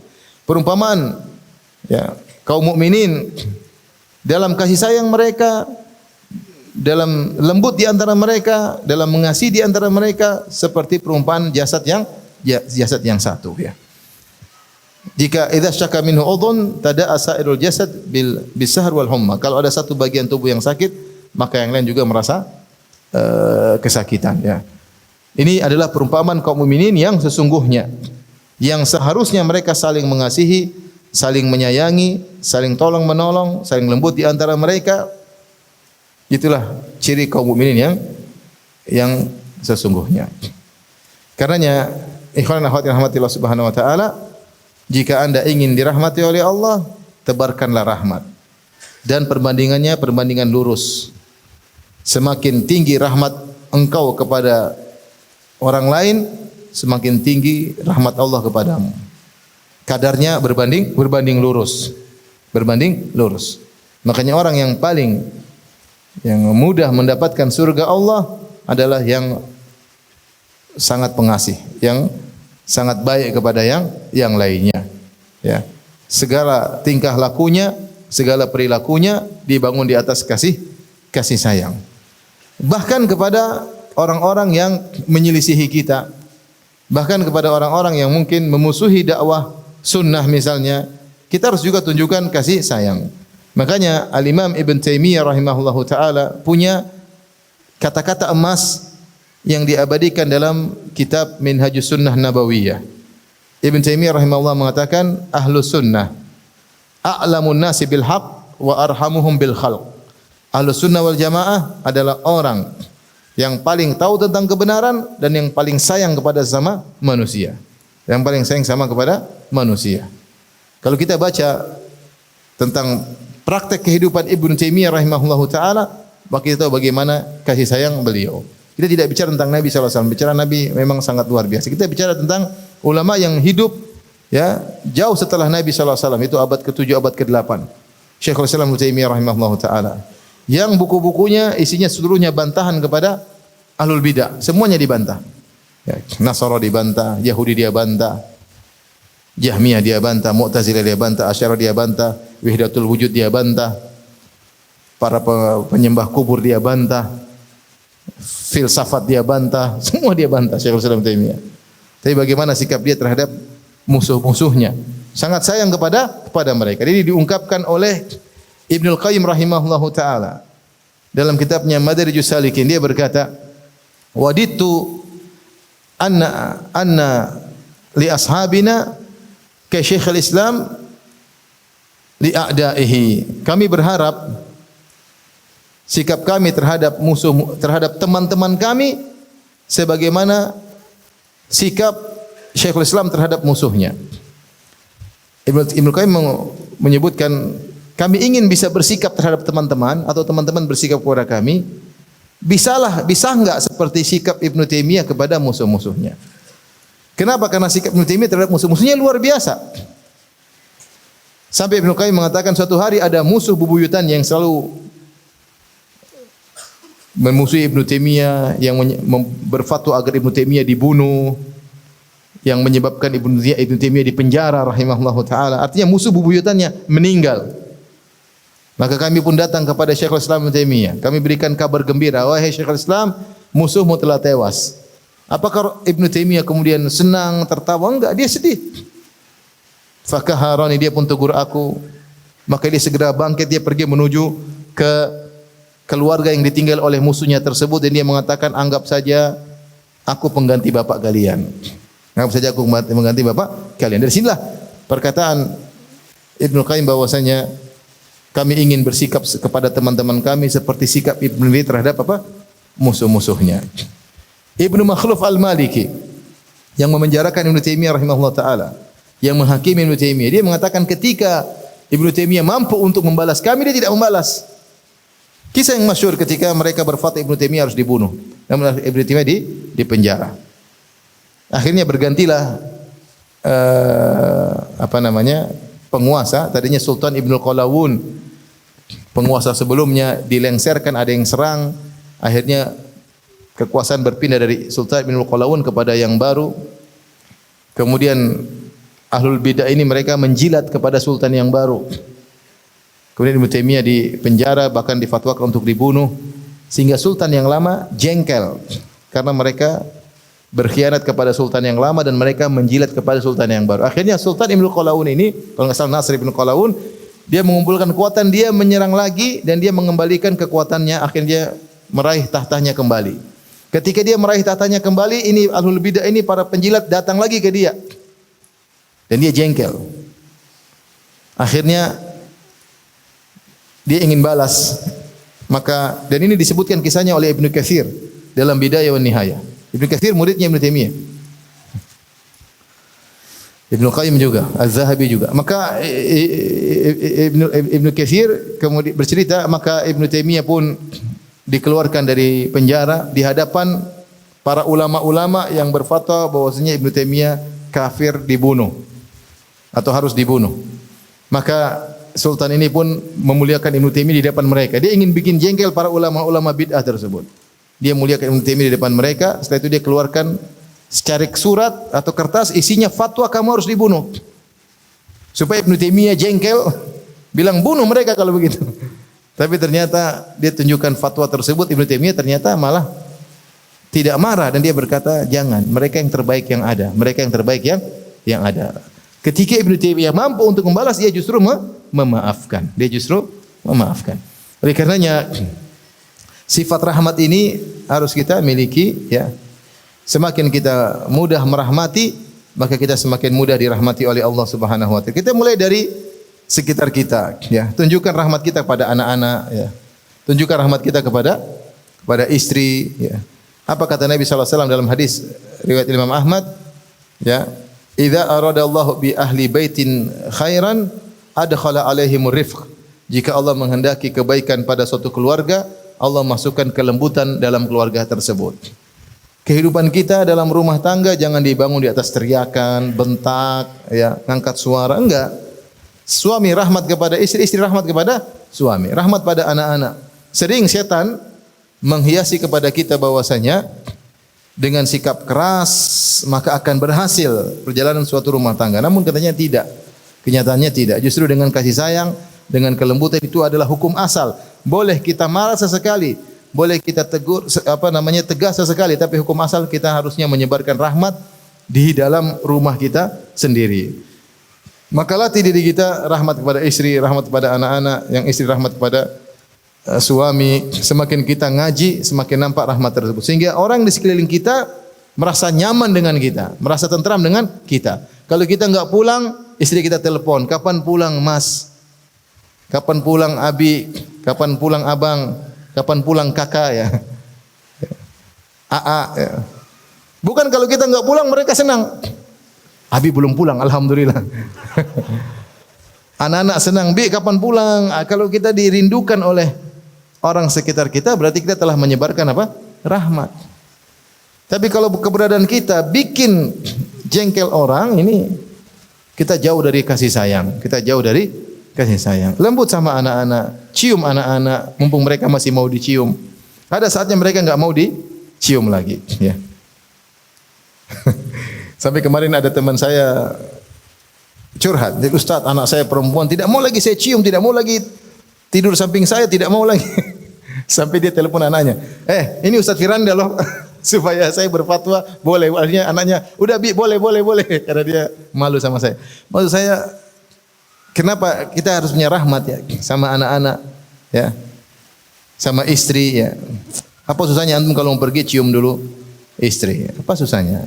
Perumpamaan ya, kaum mukminin dalam kasih sayang mereka, dalam lembut di antara mereka, dalam mengasihi di antara mereka seperti perumpamaan jasad yang satu ya. Jika idza syaka minhu udhun tada'a sairul jasad bil sahr wal humma. Kalau ada satu bagian tubuh yang sakit, maka yang lain juga merasa kesakitan ya. Ini adalah perumpamaan kaum mukminin yang sesungguhnya, yang seharusnya mereka saling mengasihi, saling menyayangi, saling tolong menolong, saling lembut di antara mereka. Itulah ciri kaum mukminin yang sesungguhnya. Karenanya ikhwan dan akhwat yang rahmati Allah Subhanahu wa taala, jika Anda ingin dirahmati oleh Allah, tebarkanlah rahmat. Dan perbandingannya perbandingan lurus. Semakin tinggi rahmat engkau kepada orang lain, semakin tinggi rahmat Allah kepadamu. Kadarnya berbanding lurus. Berbanding lurus. Makanya orang yang paling mudah mendapatkan surga Allah adalah yang sangat pengasih, yang sangat baik kepada yang lainnya. Ya. Segala tingkah lakunya, segala perilakunya dibangun di atas kasih sayang. Bahkan kepada orang-orang yang menyelisihi kita, bahkan kepada orang-orang yang mungkin memusuhi dakwah sunnah misalnya, kita harus juga tunjukkan kasih sayang. Makanya Al-Imam Ibn Taimiyah rahimahullahu taala punya kata-kata emas yang diabadikan dalam kitab Minhajus Sunnah Nabawiyah. Ibn Taimiyah rahimahullah mengatakan ahlus sunnah a'lamun nasi bil haqq wa arhamuhum bil khalq. Ahlus sunnah wal jamaah adalah orang yang paling tahu tentang kebenaran dan yang paling sayang kepada sama manusia. Yang paling sayang sama kepada manusia. Kalau kita baca tentang praktek kehidupan Ibnu Taimiyah rahimahullahu taala, maka kita tahu bagaimana kasih sayang beliau. Kita tidak bicara tentang Nabi SAW, bicara Nabi memang sangat luar biasa. Kita bicara tentang ulama yang hidup ya jauh setelah Nabi SAW, itu abad ke-7, abad ke-8. Syekhul Islam Ibnu Taimiyah rahimahullahu taala. Yang buku-bukunya isinya seluruhnya bantahan kepada ahlul bidah, semuanya dibantah. Ya, Nasara dibantah, Yahudi dia bantah, Jahmiyah dia bantah, Mu'tazilah dia bantah, Asy'ariyah dia bantah, Wahdatul Wujud dia bantah, para penyembah kubur dia bantah, filsafat dia bantah, semua dia bantah Syekhul Islam Ibnu Taimiyah. Tapi bagaimana sikap dia terhadap musuh-musuhnya? Sangat sayang kepada mereka. Ini diungkapkan oleh Ibnul Qayyim rahimahullahu taala dalam kitabnya Madarijus Salikin. Dia berkata, "Waditu anna li ashabina ka Syekhul Islam li a'daihi." Kami berharap sikap kami terhadap terhadap teman-teman kami sebagaimana sikap Syekhul Islam terhadap musuhnya. Ibnu Qayyim menyebutkan, kami ingin bisa bersikap terhadap teman-teman atau teman-teman bersikap kepada kami, bisa enggak seperti sikap Ibnu Taimiyah kepada musuh-musuhnya. Kenapa? Karena sikap Ibnu Taimiyah terhadap musuh-musuhnya luar biasa. Sampai Ibnu Qayyim mengatakan suatu hari ada musuh bebuyutan yang selalu memusuhi Ibnu Taimiyah, yang berfatwa agar Ibnu Taimiyah dibunuh, yang menyebabkan Ibnu Taimiyah dipenjara rahimahullahu taala. Artinya musuh bebuyutannya meninggal. Maka kami pun datang kepada Syekhul Islam Ibnu Taimiyah. Kami berikan kabar gembira, wahai Syekhul Islam, musuhmu telah tewas. Apakah Ibnu Taimiyah kemudian senang, tertawa? Enggak, dia sedih. Fakaharani, dia pun tegur aku. Maka dia segera bangkit, dia pergi menuju ke keluarga yang ditinggal oleh musuhnya tersebut, dan dia mengatakan, anggap saja aku pengganti bapak kalian. Anggap saja aku mengganti bapak kalian. Dari sinilah perkataan Ibnu Qayyim bahwasanya kami ingin bersikap kepada teman-teman kami seperti sikap Ibnu Taimiyah terhadap musuh-musuhnya. Ibnu Makhluf Al-Maliki yang memenjarakan Ibnu Taimiyah rahimahullah taala, yang menghakimi Ibnu Taimiyah, dia mengatakan ketika Ibnu Taimiyah mampu untuk membalas kami, dia tidak membalas. Kisah yang masyhur ketika mereka berfatwa Ibnu Taimiyah harus dibunuh, namun Ibnu Taimiyah di penjara. Akhirnya bergantilah penguasa. Tadinya Sultan Ibnul Qalawun, penguasa sebelumnya dilengserkan, ada yang serang. Akhirnya kekuasaan berpindah dari Sultan Ibnul Qalawun kepada yang baru. Kemudian ahlul bidah ini mereka menjilat kepada sultan yang baru. Kemudian Ibnu Taimiyah di penjara, bahkan difatwakan untuk dibunuh, sehingga sultan yang lama jengkel karena mereka berkhianat kepada sultan yang lama dan mereka menjilat kepada sultan yang baru. Akhirnya Sultan Ibnul Qalawun ini, kalau enggak salah Nasr Ibnul Qalawun, dia mengumpulkan kekuatan, dia menyerang lagi dan dia mengembalikan kekuatannya, akhirnya dia meraih tahtanya kembali. Ketika dia meraih tahtanya kembali, ini ahlul bidah ini, para penjilat datang lagi ke dia. Dan dia jengkel. Akhirnya dia ingin balas. Dan ini disebutkan kisahnya oleh Ibnu Katsir dalam Bidayah wan Nihayah. Ibnu Katsir muridnya Ibnu Taimiyah. Ibnu Qayyim juga, Az-Zahabi juga. Maka Ibnu Katsir kemudian bercerita, maka Ibnu Taimiyah pun dikeluarkan dari penjara di hadapan para ulama-ulama yang berfatwa bahwasanya Ibnu Taimiyah kafir, dibunuh atau harus dibunuh. Maka sultan ini pun memuliakan Ibnu Taimiyah di depan mereka. Dia ingin bikin jengkel para ulama-ulama bid'ah tersebut. Dia muliakan Ibnu Taimiyah di depan mereka. Setelah itu dia keluarkan secarik surat atau kertas, isinya fatwa kamu harus dibunuh. Supaya Ibnu Taimiyah jengkel, bilang bunuh mereka kalau begitu. Tapi ternyata dia tunjukkan fatwa tersebut, Ibnu Taimiyah ternyata malah tidak marah dan dia berkata, jangan, mereka yang terbaik yang ada, mereka yang terbaik yang ada. Ketika Ibnu Taimiyah mampu untuk membalas, dia justru memaafkan. Dia justru memaafkan. Oleh karenanya sifat rahmat ini harus kita miliki, ya. Semakin kita mudah merahmati, maka kita semakin mudah dirahmati oleh Allah Subhanahu wa taala. Kita mulai dari sekitar kita, ya. Tunjukkan rahmat kita kepada anak-anak, ya. Tunjukkan rahmat kita kepada istri, ya. Apa kata Nabi sallallahu alaihi wasallam dalam hadis riwayat Imam Ahmad, ya? Idza aradallahu bi ahli baitin khairan adkhala alaihimur rifq. Jika Allah menghendaki kebaikan pada suatu keluarga, Allah masukkan kelembutan dalam keluarga tersebut. Kehidupan kita dalam rumah tangga jangan dibangun di atas teriakan, bentak, ya, ngangkat suara, enggak. Suami rahmat kepada istri, istri rahmat kepada suami, rahmat pada anak-anak. Sering setan menghiasi kepada kita bahwasanya dengan sikap keras maka akan berhasil perjalanan suatu rumah tangga. Namun katanya tidak. Kenyataannya tidak. Justru dengan kasih sayang, dengan kelembutan itu adalah hukum asal. Boleh kita marah sesekali, boleh kita tegur tegas sesekali, tapi hukum asal kita harusnya menyebarkan rahmat di dalam rumah kita sendiri. Maka latih diri kita rahmat kepada istri, rahmat kepada anak-anak, yang istri rahmat kepada suami. Semakin kita ngaji, semakin nampak rahmat tersebut. Sehingga orang di sekeliling kita merasa nyaman dengan kita, merasa tentram dengan kita. Kalau kita enggak pulang, istri kita telepon, kapan pulang Mas? Kapan pulang Abi? Kapan pulang Abang? Kapan pulang Kakak ya? AA ya. Bukan kalau kita enggak pulang mereka senang. Abi belum pulang, alhamdulillah. Anak-anak senang, Bi kapan pulang? Kalau kita dirindukan oleh orang sekitar kita, berarti kita telah menyebarkan apa? Rahmat. Tapi kalau keberadaan kita bikin jengkel orang, ini kita jauh dari kasih sayang. Kita jauh dari kasih sayang. Lembut sama anak-anak, cium anak-anak, mumpung mereka masih mau dicium. Ada saatnya mereka enggak mau dicium lagi, ya. Sampai kemarin ada teman saya curhat, Ustaz, anak saya perempuan tidak mau lagi saya cium, tidak mau lagi tidur samping saya, tidak mau lagi. Sampai dia telepon anaknya, ini Ustaz Firanda loh, supaya saya berfatwa boleh. Akhirnya anaknya, udah Bi, boleh. Karena dia malu sama saya. Maksud saya, kenapa kita harus punya rahmat ya sama anak-anak, ya, sama istri ya. Apa susahnya antum kalau mau pergi cium dulu istri? Apa susahnya?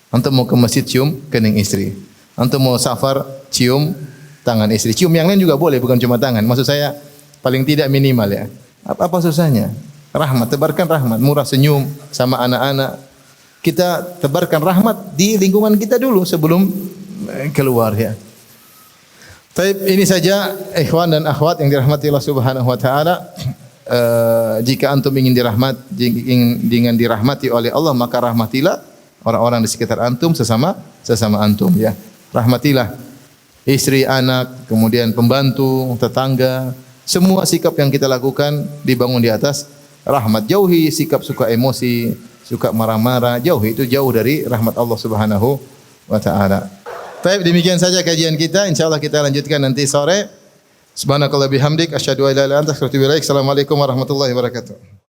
Antum mau ke masjid cium kening istri. Antum mau safar cium tangan istri. Cium yang lain juga boleh, bukan cuma tangan. Maksud saya paling tidak minimal ya. Apa susahnya? Rahmat, tebarkan rahmat, murah senyum sama anak-anak. Kita tebarkan rahmat di lingkungan kita dulu sebelum keluar ya. Baik, ini saja ikhwan dan akhwat yang dirahmati Allah Subhanahu wa taala. Jika antum ingin dirahmati oleh Allah, maka rahmatilah orang-orang di sekitar antum sesama antum ya. Rahmatilah istri, anak, kemudian pembantu, tetangga. Semua sikap yang kita lakukan dibangun di atas rahmat. Jauhi sikap suka emosi, suka marah-marah, jauhi, itu jauh dari rahmat Allah Subhanahu wa taala. Baik, demikian saja kajian kita. Insyaallah kita lanjutkan nanti sore. Subhanakallah bihamdik asyhadu an la ilaha illa anta astaghfiruka wa atubu ilaik. Assalamualaikum warahmatullahi wabarakatuh.